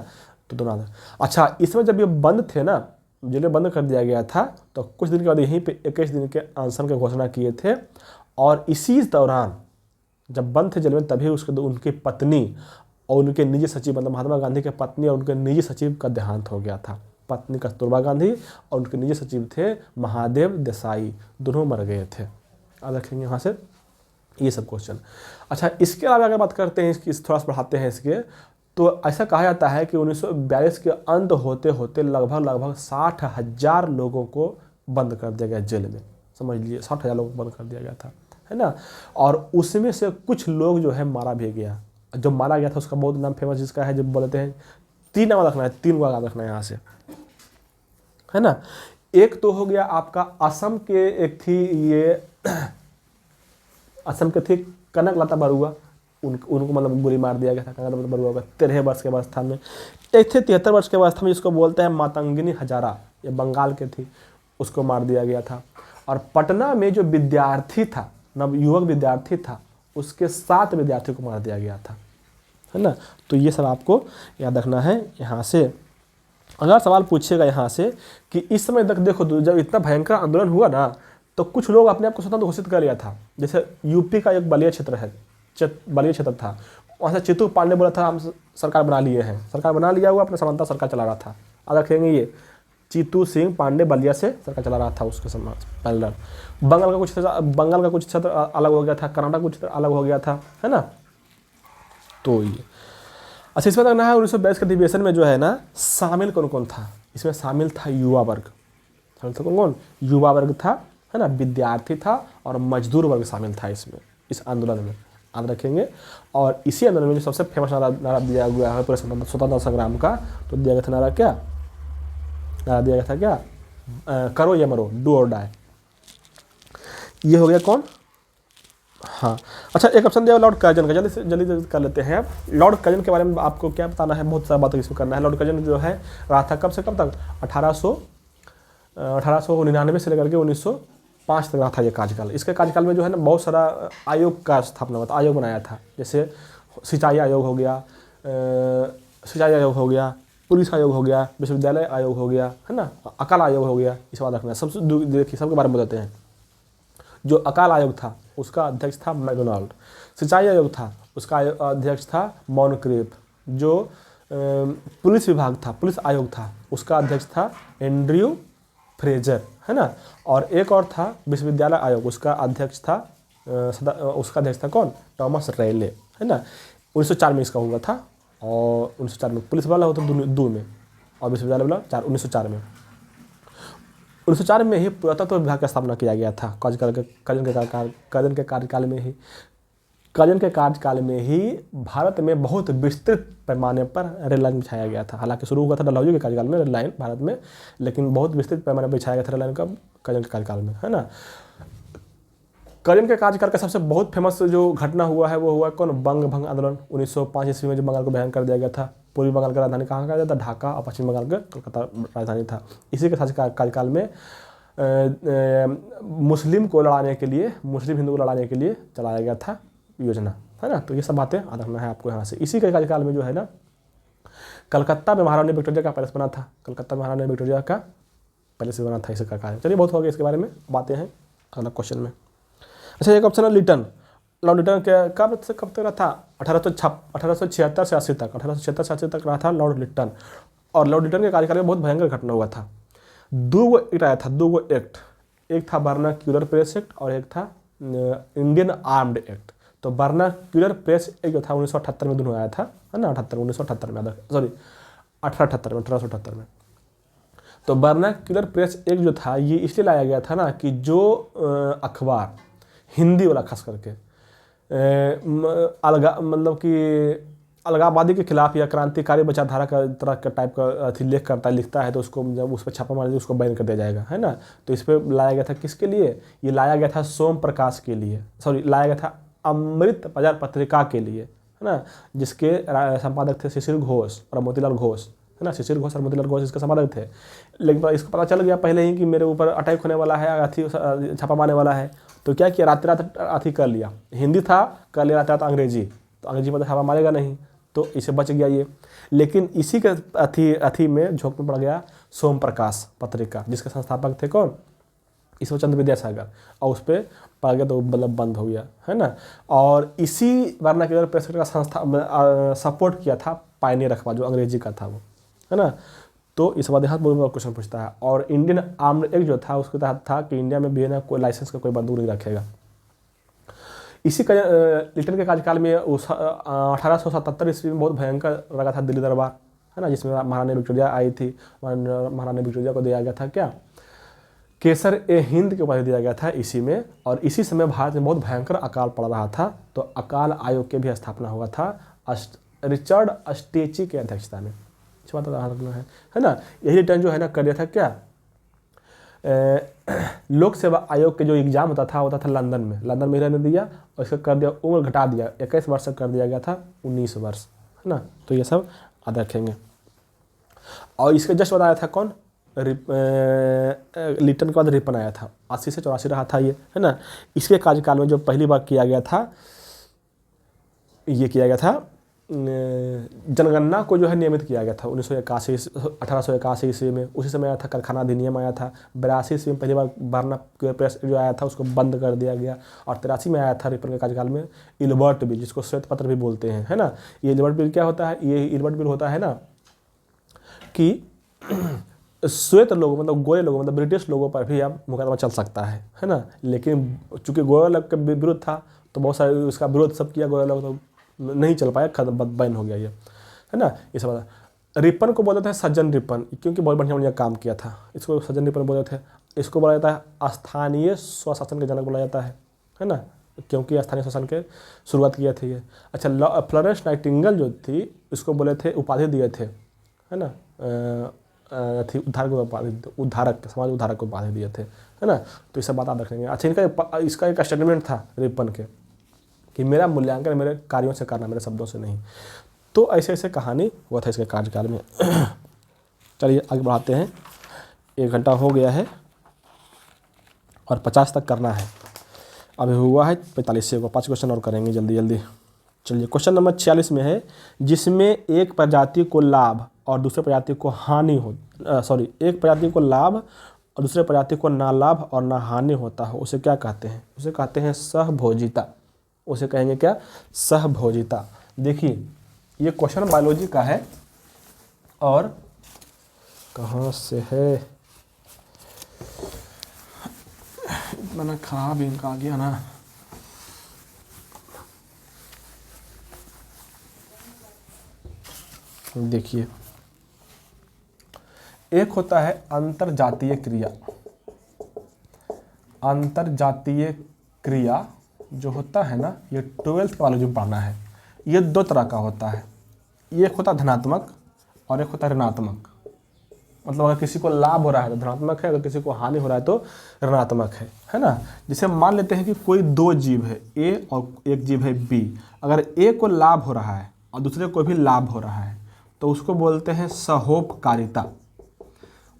तो दोनों, अच्छा, इसमें जब ये बंद थे ना, जेल में बंद कर दिया गया था, तो कुछ दिन के बाद यहीं पे 21 दिन के अनशन की घोषणा किए थे। और इसी दौरान जब बंद थे जेल में, तभी उनकी पत्नी और उनके निजी सचिव, मतलब महात्मा गांधी के पत्नी और उनके निजी सचिव का देहांत हो गया था। पत्नी कस्तूरबा गांधी और उनके निजी सचिव थे महादेव देसाई, दोनों मर गए थे। अब रखेंगे यहाँ से ये सब क्वेश्चन। अच्छा, इसके अलावा अगर बात करते हैं, थोड़ा सा बढ़ाते हैं इसके, तो ऐसा कहा जाता है कि 1942 के अंत होते होते लगभग 60,000 लोगों को बंद कर दिया गया जेल में। समझ लीजिए, 60,000 लोगों को बंद कर दिया गया था, है ना। और उसमें से कुछ लोग जो है मारा भी गया। जो मारा गया था उसका बहुत नाम फेमस जिसका है, जब बोलते हैं 3 नाम रखना है, 3 को याद रखना है यहाँ से, है ना। एक तो हो गया आपका असम के, एक थी ये असम के थे कनक लता बरुआ, उनको मतलब गोली मार दिया गया था। कनक लता बरुआ का 13 वर्ष के अवस्था में। एक थे 73 वर्ष के अवस्था में, जिसको बोलते हैं मातंगिनी हजारा, ये बंगाल के थी, उसको मार दिया गया था। और पटना में जो विद्यार्थी था, नवयुवक विद्यार्थी था, उसके 7 विद्यार्थियों को मार दिया गया था, है ना। तो ये सब आपको याद रखना है यहाँ से। अगर सवाल पूछेगा यहाँ से कि इस समय तक देखो, जब इतना भयंकर आंदोलन हुआ ना, तो कुछ लोग अपने आप को स्वतंत्र घोषित कर लिया था। जैसे यूपी का एक बलिया क्षेत्र है, बलिया क्षेत्र था, वहाँ से चित्तू पांडे बोला था हम सरकार बना लिए हैं, सरकार बना लिया हुआ, अपने समानता सरकार चला रहा था। याद रखेंगे, ये चित्तू सिंह पांडे बलिया से सरकार चला रहा था उसके समय पैरेलल। बंगाल का कुछ क्षेत्र अलग हो गया था, कर्नाटक का कुछ क्षेत्र अलग हो गया था, है ना। तो ये अच्छा, इसमें देखना है 1942 के अधिवेशन में जो है ना, शामिल कौन कौन था। इसमें शामिल था युवा वर्ग, कौन युवा वर्ग था, है ना, विद्यार्थी था और मजदूर वर्ग शामिल था इसमें, इस आंदोलन में, याद रखेंगे। और इसी आंदोलन में जो सबसे फेमस नारा दिया गया है पूरे स्वतंत्रता संग्राम का, तो दिया गया था नारा, क्या नारा दिया गया था, क्या, करो या मरो, डू और डाई। ये हो गया कौन, हाँ। अच्छा, एक ऑप्शन दिया लॉर्ड कर्जन का, जल्दी कर लेते हैं। लॉर्ड कर्जन के बारे में आपको क्या बताना है, बहुत सारी बातें इसमें करना है। लॉर्ड कर्जन जो है रहा था कब से कब तक, 1899 से लेकर के 1905 तक रहा था ये कार्यकाल। इसके कार्यकाल में जो है ना, बहुत सारा आयोग का स्थापना हुआ था, आयोग बनाया था। जैसे सिंचाई आयोग हो गया, पुलिस आयोग हो गया, विश्वविद्यालय आयोग हो गया, है ना, अकाल आयोग हो गया। इस बात रखना है। सबसे देखिए, सबके बारे में बताते हैं। जो अकाल आयोग था उसका अध्यक्ष था मैकडोनाल्ड। सिंचाई आयोग था, उसका अध्यक्ष था मॉनक्रेफ। जो पुलिस विभाग था, पुलिस आयोग था, उसका अध्यक्ष था एंड्रयू फ्रेजर, है ना। और एक और था विश्वविद्यालय आयोग, उसका अध्यक्ष था कौन, टॉमस रेले, है ना। 1904 में इसका हुआ था, और 1904 में पुलिस वाला होता दो में, और विश्वविद्यालय वाला 1904 में। 1904 में ही पुरातत्व विभाग का स्थापना किया गया था, कजन के कार्यकाल में ही भारत में बहुत विस्तृत पैमाने पर रेल लाइन बिछाया गया था। हालांकि शुरू हुआ था डलहौजी के कार्यकाल में रेल लाइन भारत में, लेकिन बहुत विस्तृत पैमाने पर बिछाया गया था रेल लाइन का कजन के कार्यकाल में, है ना। कजन के कार्यकाल का सबसे बहुत फेमस जो घटना हुआ है वो हुआ कौन, बंग भंग आंदोलन 1905 ईस्वी में, जो बंगाल को बयान कर दिया गया था। पूर्वी बंगाल का राजधानी कहाँ का था, ढाका, और पश्चिम बंगाल का कलकत्ता राजधानी था। इसी के कार्यकाल में मुस्लिम को लड़ाने के लिए, मुस्लिम हिंदू को लड़ाने के लिए चलाया गया था योजना, है ना। तो ये सब बातें याद रखना है आपको यहाँ से। इसी के कार्यकाल में जो है ना, कलकत्ता में महारानी विक्टोरिया का पैलेस बना था, कलकत्ता में महारानी विक्टोरिया का पैलेस बना था इसी का कार्य। चलिए बहुत हो गया इसके बारे में बातें हैं अगला क्वेश्चन में। अच्छा, एक ऑप्शन है लिटन। लॉर्ड लिटन के कब तक रहा था, 1876 से 80 तक, 1876 से 80 तक रहा था लॉर्ड लिटन। और लॉर्ड लिटन के कार्यकाल में बहुत भयंकर घटना हुआ था। दो एक्ट आया था, दो एक्ट, एक था वर्नाक्यूलर प्रेस एक्ट और एक था इंडियन आर्म्ड एक्ट। तो वर्नाक्यूलर प्रेस एक्ट जो था 1978 में दोनों आया था, है ना, 1978 में, सॉरी 1878 में। तो वर्नाक्यूलर प्रेस एक्ट जो था ये इसलिए लाया गया था ना कि जो अखबार हिंदी वाला खास करके मतलब कि अलगाववादी के खिलाफ या क्रांतिकारी विचारधारा का तरह का टाइप का लेख लिखता है, तो उसको जब उस पर छापा मार उसको बैन कर दिया जाएगा, है ना। तो इस पर लाया गया था किसके लिए, ये लाया गया था सोम प्रकाश के लिए, सॉरी लाया गया था अमृत बाजार पत्रिका के लिए, है ना, जिसके संपादक थे शिशिर घोष और मोतीलाल घोष, है ना। शिशिर घोष और मोतीलाल घोष इसके संपादक थे। लेकिन इसको पता चल गया पहले ही कि मेरे ऊपर अटैक होने वाला है, अथी छापा मारने वाला है, तो क्या किया, रात रात अथी कर लिया, हिंदी था, कर लिया रात रात अंग्रेजी, तो अंग्रेजी में तो छापा मारेगा नहीं, तो इसे बच गया ये। लेकिन इसी के अथी में झोंक में पड़ गया सोम प्रकाश पत्रिका, जिसके संस्थापक थे कौन, ईश्वरचंद्र विद्यासागर, और उस पर पड़ गया तो मतलब बंद हो गया, है ना। और इसी वर्नाक्यूलर प्रेस का संस्था सपोर्ट किया था पायनियर अखबार जो अंग्रेजी का था वो, है ना। तो इस बात यहाँ बहुत बड़ा क्वेश्चन पूछता है। और इंडियन आर्म्ड एक्ट जो था उसके तहत था कि इंडिया में बिना कोई लाइसेंस का कोई बंदूक नहीं रखेगा। इसी का लिटन के कार्यकाल में 1877 ईस्वी में बहुत भयंकर लगा था दिल्ली दरबार, है ना, जिसमें महारानी विक्टोरिया आई थी। महारानी विक्टोरिया को दिया गया था क्या, केसर ए हिंद के उपाधि दिया गया था इसी में। और इसी समय भारत में बहुत भयंकर अकाल पड़ रहा था, तो अकाल आयोग की भी स्थापना हुआ था रिचर्ड स्टेची की अध्यक्षता में। इस बात का ध्यान रखना है ना। यही रिटर्न जो है ना कर दिया था क्या, लोक सेवा आयोग के जो एग्जाम होता था लंदन में ही रहने दिया, और इसका कर दिया उम्र घटा दिया, 21 वर्ष कर दिया गया था 19 वर्ष, है ना। तो ये सब याद रखेंगे। और इसके जस्ट बताया था कौन, लिटन के बाद रिपन आया था, 80 से 84 रहा था ये, है ना। इसके कार्यकाल में जो पहली बार किया गया था, ये किया गया था जनगणना को जो है नियमित किया गया था 1881 ईस्वी में। उसी समय आया था कारखाना अधिनियम आया था। 82 ईस्वी में पहली बार वर्नाक्यूलर प्रेस जो आया था उसको बंद कर दिया गया। और 83 में आया था रिपन के कार्यकाल में इल्बर्ट बिल, जिसको श्वेत पत्र भी बोलते हैं, है ना। ये इल्बर्ट बिल क्या होता है, ये इल्बर्ट बिल होता है ना कि श्वेत लोगों मतलब गोरे लोगों मतलब ब्रिटिश लोगों पर भी अब मुकदमा चल सकता है ना। लेकिन चूंकि गोरे लोग का विरोध था तो बहुत सारे उसका विरोध सब किया, गोरे लोग तो नहीं चल पाया, खत्म बैन हो गया ये, है ना। ये सब रिपन को बोलते थे सज्जन रिपन, क्योंकि बहुत बढ़िया काम किया था, इसको सज्जन रिपन बोलते थे। इसको बोला जाता है स्थानीय स्वशासन के जनक बोला जाता है ना, क्योंकि स्थानीय शासन के शुरुआत किया थे ये। अच्छा, फ्लोरेंस नाइटिंगेल जो थी इसको बोले थे, उपाधि दिए थे, है ना, उद्धारक समाज उद्धारक को उपाधि दिए थे, है ना। तो ये सब बात आप रखेंगे। अच्छा, इसका एक स्टेटमेंट था रिपन के कि मेरा मूल्यांकन मेरे कार्यों से करना, मेरे शब्दों से नहीं। तो ऐसे ऐसे कहानी हुआ था इसके कार्यकाल में। चलिए आगे बढ़ाते हैं, 1 घंटा हो गया है और 50 तक करना है, अभी हुआ है 45 को, 5 क्वेश्चन और करेंगे जल्दी जल्दी। चलिए क्वेश्चन नंबर 46 में है, जिसमें एक प्रजाति को लाभ और दूसरे प्रजाति को हानि हो, एक प्रजाति को लाभ और दूसरे प्रजाति को ना लाभ और ना हानि होता हो, उसे क्या कहते हैं, उसे कहते हैं सहभोजिता। उसे कहेंगे क्या, सहभोजिता। देखिए ये क्वेश्चन बायोलॉजी का है, और कहाँ से है, इतना खराब इनका आ गया ना। देखिए, एक होता है अंतरजातीय क्रिया। अंतरजातीय क्रिया जो होता है ना, ये 12th के बायोलॉजी में पढ़ना है। ये दो तरह का होता है, एक होता है धनात्मक और एक होता है ऋणात्मक। मतलब अगर किसी को लाभ हो रहा है तो धनात्मक है, अगर किसी को हानि हो रहा है तो ऋणात्मक है ना। जैसे मान लेते हैं कि कोई दो जीव है, ए और एक जीव है बी। अगर ए को लाभ हो रहा है और दूसरे को भी लाभ हो रहा है तो उसको बोलते हैं सहोपकारिता।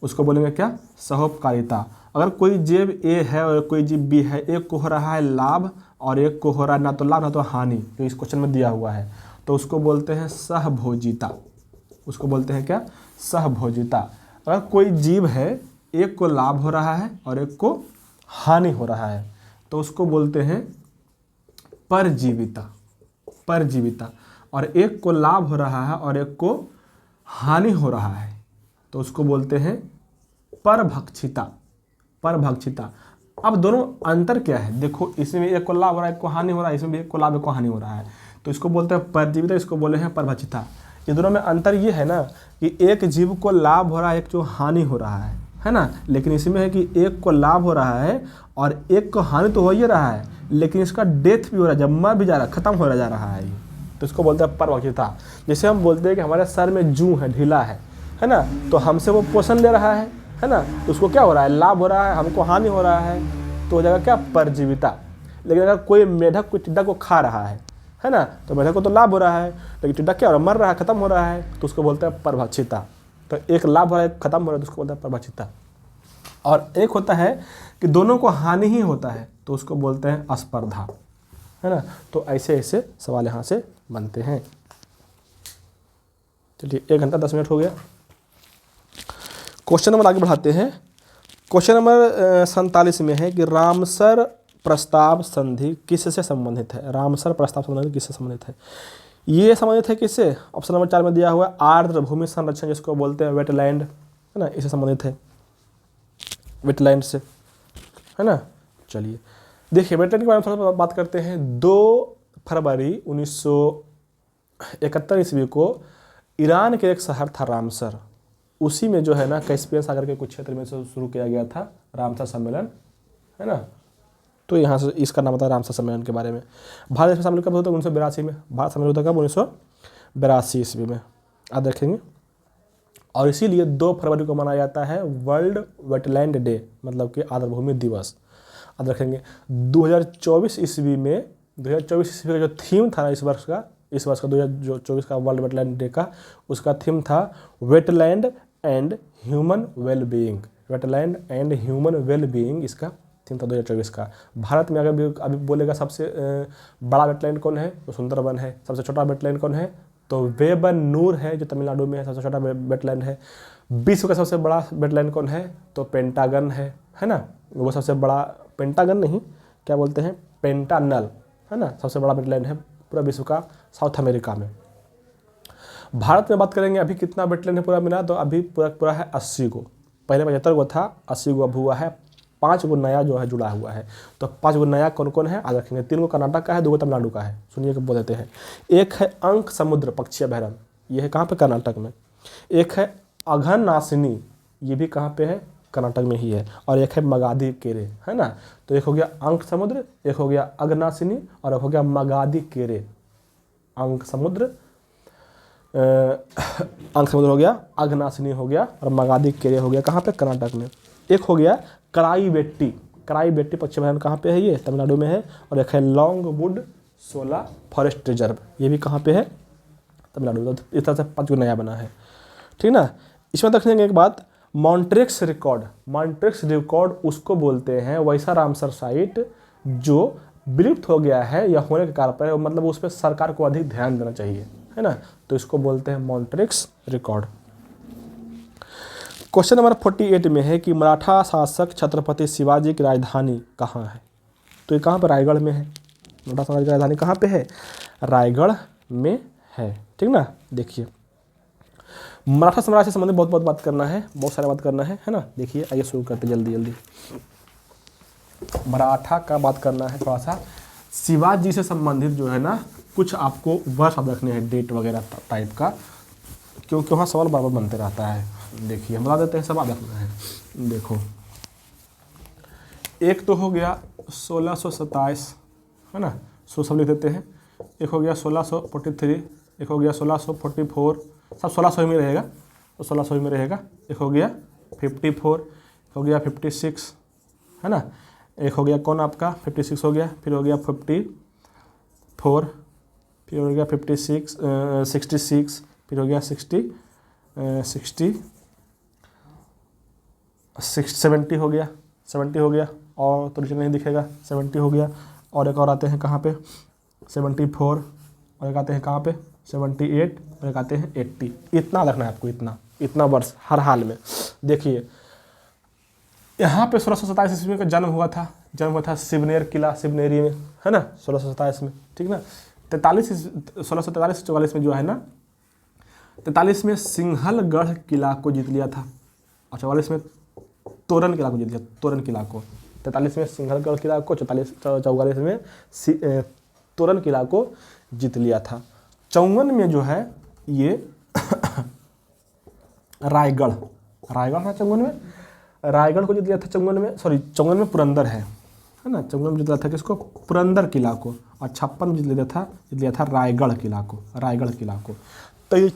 उसको बोलेंगे क्या, सहोपकारिता। अगर कोई जीव ए है और कोई जीव बी है, एक को हो रहा है लाभ और एक को हो रहा है ना तो लाभ ना तो हानि, जो इस क्वेश्चन में दिया हुआ है, तो उसको बोलते हैं सहभोजिता। उसको बोलते हैं क्या, सहभोजिता। अगर कोई जीव है, एक को लाभ हो रहा है और एक को हानि हो रहा है, तो उसको बोलते हैं परजीविता। परजीविता। और एक को लाभ हो रहा है और एक को हानि हो रहा है तो उसको बोलते हैं परभक्षिता। परभक्षिता। अब दोनों अंतर क्या है, देखो, इसमें एक को लाभ हो रहा है एक को हानि हो रहा है, इसमें भी एक को लाभ एक को हानि हो रहा है, तो इसको बोलते हैं परजीविता, इसको बोले हैं परभक्षिता। ये दोनों में अंतर ये है ना कि एक जीव को लाभ हो रहा है, एक जो हानि हो रहा है ना। लेकिन इसमें है कि एक को लाभ हो रहा है और एक को हानि तो हो ही रहा है, लेकिन इसका डेथ भी हो रहा है, जब मर भी जा रहा है, खत्म हो जा रहा है, तो इसको बोलते हैं परभक्षिता। जैसे हम बोलते हैं कि हमारे सर में जूं है, ढीला है ना, तो हमसे वो पोषण ले रहा है ना, तो उसको क्या हो रहा है, लाभ हो रहा है, हमको हानि हो रहा है, तो हो जाएगा क्या, परजीविता। लेकिन अगर कोई मेढक कोई टिड्डा को खा रहा है ना, तो मेढक को तो लाभ हो रहा है, लेकिन टिड्डा क्या हो रहा है, मर रहा है, खत्म हो रहा है, तो उसको बोलते हैं परभक्षिता। तो एक लाभ हो रहा है, खत्म हो रहा है, तो उसको बोलते हैं परभक्षिता। और एक होता है कि दोनों को हानि ही होता है, तो उसको बोलते हैं अस्पर्धा, है ना। तो ऐसे ऐसे सवाल यहाँ से बनते हैं। चलिए, 1 घंटा 10 मिनट हो गया। क्वेश्चन नंबर आगे बढ़ाते हैं। क्वेश्चन नंबर 47 में है कि रामसर प्रस्ताव संधि किससे संबंधित है। रामसर प्रस्ताव संधि किससे संबंधित है, ये संबंधित है किससे, ऑप्शन नंबर 4 में दिया हुआ आर्द्र भूमि संरक्षण, जिसको बोलते हैं वेटलैंड, है ना, इससे संबंधित है, वेटलैंड से, है ना। चलिए देखिए, वेटलैंड के बारे में थोड़ा सा बात करते हैं। 2 फरवरी 1971 ईस्वी को ईरान के एक शहर था रामसर, उसी में जो है ना कैस्पियन सागर के कुछ क्षेत्र में से शुरू किया गया था रामसर सम्मेलन, है ना। तो यहाँ से इसका नाम था रामसर सम्मेलन के बारे में। भारत सम्मेलन कब होता है, 1982 में। भारत सम्मेलन होता है कब, 1982 ईस्वी में, याद रखेंगे। और इसीलिए 2 फरवरी को मनाया जाता है वर्ल्ड वेटलैंड डे, मतलब कि आर्द्रभूमि दिवस, याद रखेंगे। 2024 ईस्वी में, 2024 ईस्वी का जो थीम था इस वर्ष का 2024 का वर्ल्ड वेटलैंड डे का, उसका थीम था wetland and human wellbeing. Wetland and human wellbeing इसका थीम था 2024 का। भारत में अगर अभी बोलेगा सबसे बड़ा वेटलैंड कौन है, तो सुंदरबन है। सबसे छोटा वेटलैंड कौन है, तो वेबनूर है, जो तमिलनाडु में है, सबसे छोटा वेटलैंड है। विश्व का सबसे बड़ा वेटलैंड कौन है, तो पेंटागन है ना, वो सबसे बड़ा, पेंटागन नहीं, क्या बोलते हैं, पेंटानल, है ना, सबसे बड़ा वेटलैंड है पूरा विश्व का, साउथ अमेरिका में। भारत में बात करेंगे अभी कितना वेटलैंड है पूरा मिला, तो अभी पूरा है 80 गो। पहले 75 गो था, 80 गो अब हुआ है, 5 गो नया जो है जुड़ा हुआ है। तो 5 गो नया कौन कौन है, आज रखेंगे। 3 गो कर्नाटक का है, 2 गो तमिलनाडु का है, सुनिए कि बोल देते हैं। एक है अंक समुद्र पक्षी अभयारण्य, ये है कहाँ पे, कर्नाटक में। एक है अघनाशिनी, ये भी कहाँ पे है, कर्नाटक में ही है। और एक है मगादी केरे, है ना। तो एक हो गया अंक समुद्र, एक हो गया अघनाशिनी और एक हो गया मगादी केरे। अंक समुद्र अंक समुद्र हो गया, अघनाशिनी हो गया और मगादी केरे हो गया, कहाँ पे, कर्नाटक में। एक हो गया कराईवेट्टी। कराईवेट्टी पक्षी अभयारण्य कहाँ पे है, ये तमिलनाडु में है। और एक है लॉन्गवुड शोला फॉरेस्ट रिजर्व, ये भी कहाँ पे है, तमिलनाडु में। तो इस तरह से 5 गो नया बना है, ठीक ना। इसमें देख लेंगे एक बात, मॉन्ट्रेक्स रिकॉर्ड। मॉन्ट्रेक्स रिकॉर्ड उसको बोलते हैं वैसा रामसर साइट जो विलुप्त हो गया है या होने के कारण पर, मतलब उस पर सरकार को अधिक ध्यान देना चाहिए, है ना, तो इसको बोलते हैं मॉन्ट्रेक्स रिकॉर्ड। क्वेश्चन नंबर 48 में है कि मराठा शासक छत्रपति शिवाजी की राजधानी कहाँ है, तो ये कहाँ पर, रायगढ़ में है। मराठा साम्राज्य की राजधानी कहाँ पे है, रायगढ़ में है, ठीक ना। देखिए, मराठा साम्राज्य से संबंधित बहुत बहुत बात करना है, बहुत सारा बात करना है ना। देखिए आइए शुरू करते जल्दी जल्दी। मराठा का बात करना है थोड़ा सा। शिवाजी से संबंधित जो है ना कुछ आपको वर्ष याद रखने हैं, डेट वगैरह टाइप का, क्योंकि वहाँ सवाल बार बार बनते रहता है। देखिए हम बता देते हैं, सब याद रखना है। देखो एक तो हो गया 1627 है ना, सो सब लिख देते हैं। एक हो गया 1643, एक हो गया 1644, सब 1600 में रहेगा तो 1600 में रहेगा। एक हो गया 54, हो गया 56 है ना। एक हो गया कौन आपका 56 हो गया, फिर हो गया 54, फिर हो गया 56 66, फिर हो गया 70 हो गया, 70 हो गया, और तो नीचे नहीं दिखेगा, 70 हो गया। और एक और आते हैं कहाँ पे 74, और एक आते हैं कहाँ पे 78, और एक आते हैं 80। इतना रखना है आपको, इतना वर्ष हर हाल में। देखिए यहाँ पे 1627 ईस्वी का जन्म हुआ था शिवनेर किला, शिवनेरी में है ना, 1627 में, ठीक ना। 1643 से 44 में जो है ना, 43 में सिंहलगढ़ किला को जीत लिया था, और 44 में तोरण किला को जीत लिया, तोरण किला को। 43 में सिंहलगढ़ किला को, 44 में तोरण किला को जीत लिया था। 54 में जो है ये रायगढ़ था 54 में, रायगढ़ को जीत लिया था 54 में, सॉरी 54 में पुरंदर है ना, 54 में जीत लिया था किसको, पुरंदर किला को। और 56 में जीत लिया था रायगढ़ किला को। तो ये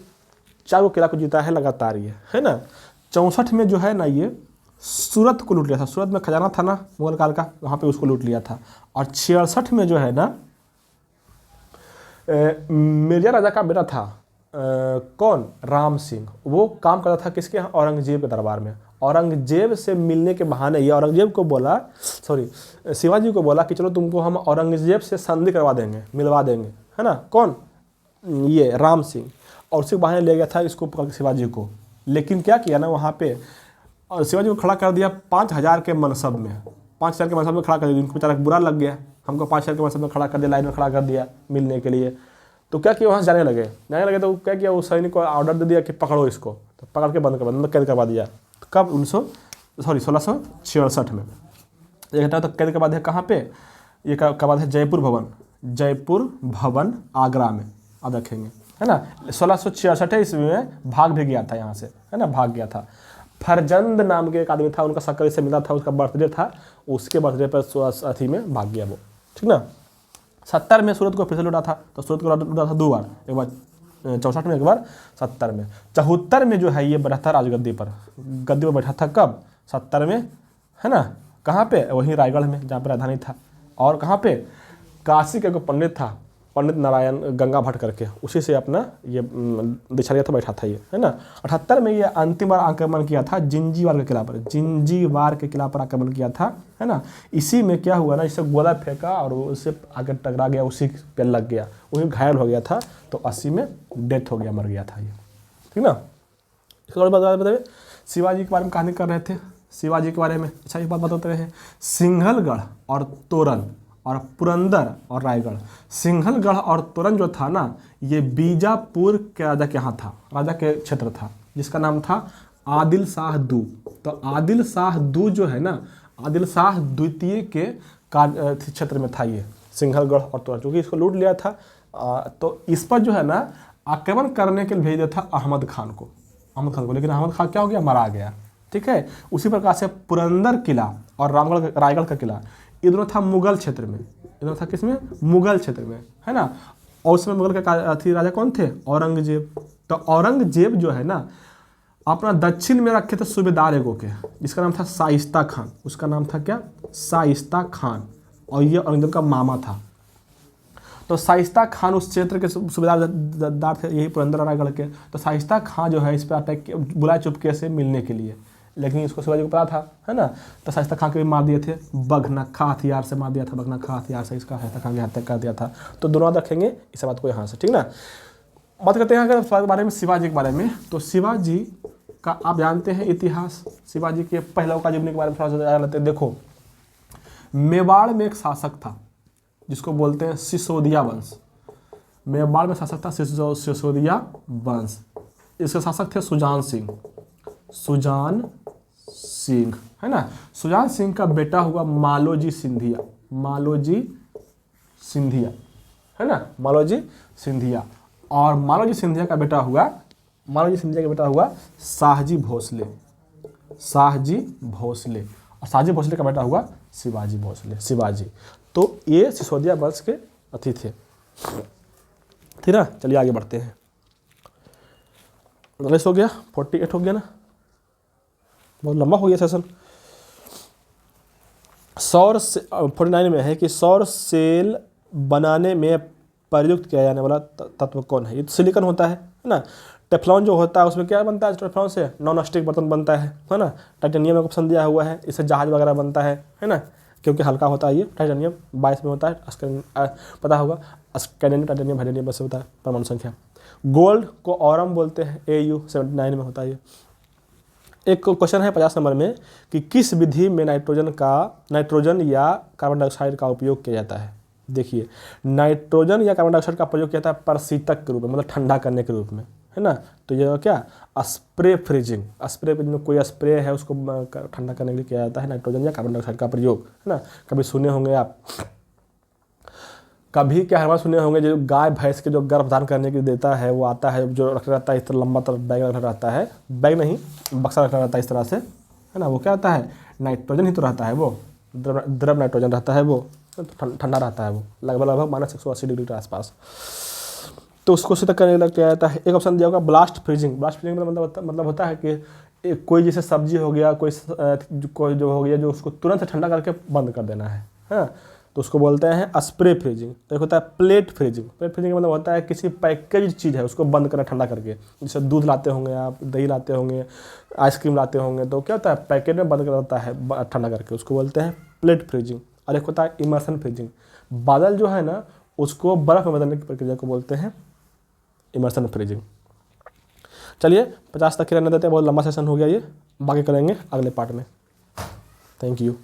चारों किला को जीता है लगातार ये, है ना। 64 में जो है ना ये सूरत को लूट लिया था, सूरत में खजाना था ना मुगल काल का, वहाँ पे उसको लूट लिया था। और 66 में जो है ना मिर्जा राजा का बेटा था कौन, राम सिंह, वो काम करता था किसके यहाँ, औरंगजेब के दरबार में। औरंगजेब से मिलने के बहाने ये औरंगजेब को बोला, शिवाजी को बोला कि चलो तुमको हम औरंगजेब से संधि करवा देंगे, मिलवा देंगे, है ना। कौन, ये राम सिंह। और उसी के बहाने ले गया था इसको पकड़ के शिवाजी को। लेकिन क्या किया ना वहाँ पे, और शिवाजी को खड़ा कर दिया 5000 के मनसब में, 5000 के मनसब में खड़ा कर दिया। उनको बेचारा बुरा लग गया, हमको 5000 के मनसब में खड़ा कर दिया, लाइन में खड़ा कर दिया मिलने के लिए। तो क्या किया, वहाँ से जाने लगे तो क्या किया, वो सैनिक को ऑर्डर दे दिया कि पकड़ो इसको, तो पकड़ के बंद कैद करवा दिया। कब, 1666 में। एक घंटा तो कैद करवा दिया कहाँ पे, ये करवा दिया जयपुर भवन आगरा में, अब रखेंगे, है ना। 1666 ईस्वी में भाग भी गया था यहाँ से, है ना, भाग गया था। फरजंद नाम के एक आदमी था, उनका सक्कर से मिला था, उसका बर्थडे था, उसके बर्थडे पर अथी में भाग गया वो, ठीक ना। 70 में सूरत को फिर से लूटा था, तो सूरत को लूटा था 2 बार, एक बार 64 में, एक बार 70 में। 74 में जो है ये बैठा था राजगद्दी पर, गद्दी पर बैठा था कब, 70 में, है ना। कहाँ पे, वहीं रायगढ़ में जहाँ पर राजधानी था। और कहाँ पे, काशी का एक पंडित था, पंडित नारायण गंगा भट्ट करके, उसी से अपना ये दीक्षा लिया था, बैठा था ये, है ना। 78 में ये अंतिम बार आक्रमण किया था जिंजीवार के किला पर आक्रमण किया था, है ना। इसी में क्या हुआ ना, इसे गोला फेंका और उससे आगे टकरा गया, उसी पे लग गया, वहीं घायल हो गया था। तो 80 में डेथ हो गया, मर गया था ये, ठीक ना। इसके बाद बताइए शिवाजी के बारे में कहानी कर रहे थे, शिवाजी के बारे में। अच्छा एक बात बताते रहे, सिंहलगढ़ और तोरण और पुरंदर और रायगढ़। सिंहलगढ़ और तोरण जो था ना, ये बीजापुर के राजा के यहाँ था, राजा के क्षेत्र था, जिसका नाम था आदिल शाह दू। तो आदिल शाह दू जो है ना, आदिल शाह द्वितीय के क्षेत्र में था ये सिंहलगढ़ और तोरण, क्योंकि इसको लूट लिया था। तो इस पर जो है ना आक्रमण करने के लिए भेज दिया था अहमद खान को, लेकिन अहमद खान क्या हो गया, मारा गया, ठीक है। उसी प्रकार से पुरंदर किला और रायगढ़ का किला, ये दोनों था मुगल क्षेत्र में, ये दोनों था किसमें, मुगल क्षेत्र में, है ना। और उसमें मुगल के राजा कौन थे, औरंगजेब। तो औरंगजेब जो है ना अपना दक्षिण में रखे थे सूबेदार एगो के, जिसका नाम था शाइस्ता खान, उसका नाम था क्या, शाइस्ता खान, और ये औरंगजेब का मामा था। तो शाइस्ता खान उस क्षेत्र के सूबेदार थे, यही पुरंदर रायगढ़ के। तो शाइस्ता खान जो है इस पर अटैक बुलाए चुपके से मिलने के लिए, लेकिन इसको शिवाजी को पता था, है ना। तो शाइस्ता खान के भी मार दिए थे, बघनखा हथियार से मार दिया था, बघनखा हथियार से इसका शाइस्ता खान की हत्या कर दिया था। तो दोनों रखेंगे इस बात को यहाँ से, ठीक ना। बात करते हैं अगर बारे में, शिवाजी के बारे में। तो शिवाजी का आप जानते हैं इतिहास, शिवाजी के पहलू का जीवनी के बारे में थोड़ा सा जान लेते हैं। देखो मेवाड़ में एक शासक था जिसको बोलते हैं सिसोदिया वंश। मेवाड़ में शासक था सिसोदिया वंश। इसके शासक थे सुजान सिंह, सुजान सिंह, है ना। सुजान सिंह का बेटा हुआ मालोजी सिंधिया, मालोजी सिंधिया, है ना, मालोजी सिंधिया। और मालोजी सिंधिया का बेटा हुआ, मालोजी सिंधिया का बेटा हुआ शाहजी भोसले, शाहजी भोसले। और शाहजी भोसले का बेटा हुआ शिवाजी भोसले, शिवाजी। तो ये सिसोदिया वंश के अति थे, ठीक ना। चलिए आगे बढ़ते हैं। 49 हो गया, 48 हो गया ना, बहुत लंबा हो गया सेशन। सौर 49 में है कि सौर सेल बनाने में प्रयुक्त किया जाने वाला तत्व कौन है। ये तो सिलिकॉन होता है ना। टेफ्लॉन जो होता है उसमें क्या बनता है, टेफ्लॉन से नॉन स्टिक बर्तन बनता है ना। टाइटेनियम में ऑप्शन दिया हुआ है, इससे जहाज वगैरह बनता है ना, क्योंकि हल्का होता है ये टाइटेनियम। 22 में होता है, पता होगा, स्कैंडियम, टाइटेनियम, हाइड्रोनियम बस होता है परमाणु संख्या। गोल्ड को ऑरम बोलते हैं, AU 79 में होता है ये। एक क्वेश्चन है 50 नंबर में कि किस विधि में नाइट्रोजन या कार्बन डाइऑक्साइड का उपयोग किया जाता है। देखिए, नाइट्रोजन या कार्बन डाइऑक्साइड का प्रयोग किया जाता है प्रशीतक के रूप में, मतलब ठंडा करने के रूप में, है ना। तो ये क्या, स्प्रे फ्रीजिंग, स्प्रे में कोई स्प्रे है उसको ठंडा करने के लिए किया जाता है नाइट्रोजन या कार्बन डाइऑक्साइड का प्रयोग, है ना। कभी सुने होंगे आप, कभी क्या हमारे सुने होंगे, जो गाय भैंस के जो गर्भधारण करने के लिए देता है, वो आता है जो रखा रहता है इस तरह लंबा तरह बैग रखा रहता है, बैग नहीं बक्सा रखा रहता है इस तरह से, है ना। वो क्या आता है, नाइट्रोजन ही तो रहता है, वो द्रव नाइट्रोजन रहता है, वो तो ठंडा रहता है, वो लगभग -180 डिग्री के आसपास। तो उसको शीतल करने के लिए किया जाता है। एक ऑप्शन दिया होगा ब्लास्ट फ्रीजिंग। ब्लास्ट फ्रीजिंग मतलब होता है कि कोई जैसे सब्जी हो गया, कोई जो हो गया, जो उसको तुरंत ठंडा करके बंद कर देना है, तो उसको बोलते हैं स्प्रे फ्रीजिंग। तो एक होता है प्लेट फ्रीजिंग। प्लेट फ्रीजिंग का मतलब होता है किसी पैकेज चीज़ है उसको बंद करना ठंडा करके, जैसे दूध लाते होंगे आप, दही लाते होंगे, आइसक्रीम लाते होंगे, तो क्या होता है पैकेट में बंद कर देता है ठंडा करके, उसको बोलते हैं प्लेट फ्रीजिंग। और एक होता है इमर्सन फ्रीजिंग। बादल जो है ना उसको बर्फ़ में बदलने की प्रक्रिया को बोलते हैं इमर्सन फ्रीजिंग। चलिए 50 तक ही रहने देते हैं, बहुत लंबा सेशन हो गया ये, बाकी करेंगे अगले पार्ट में। Thank you.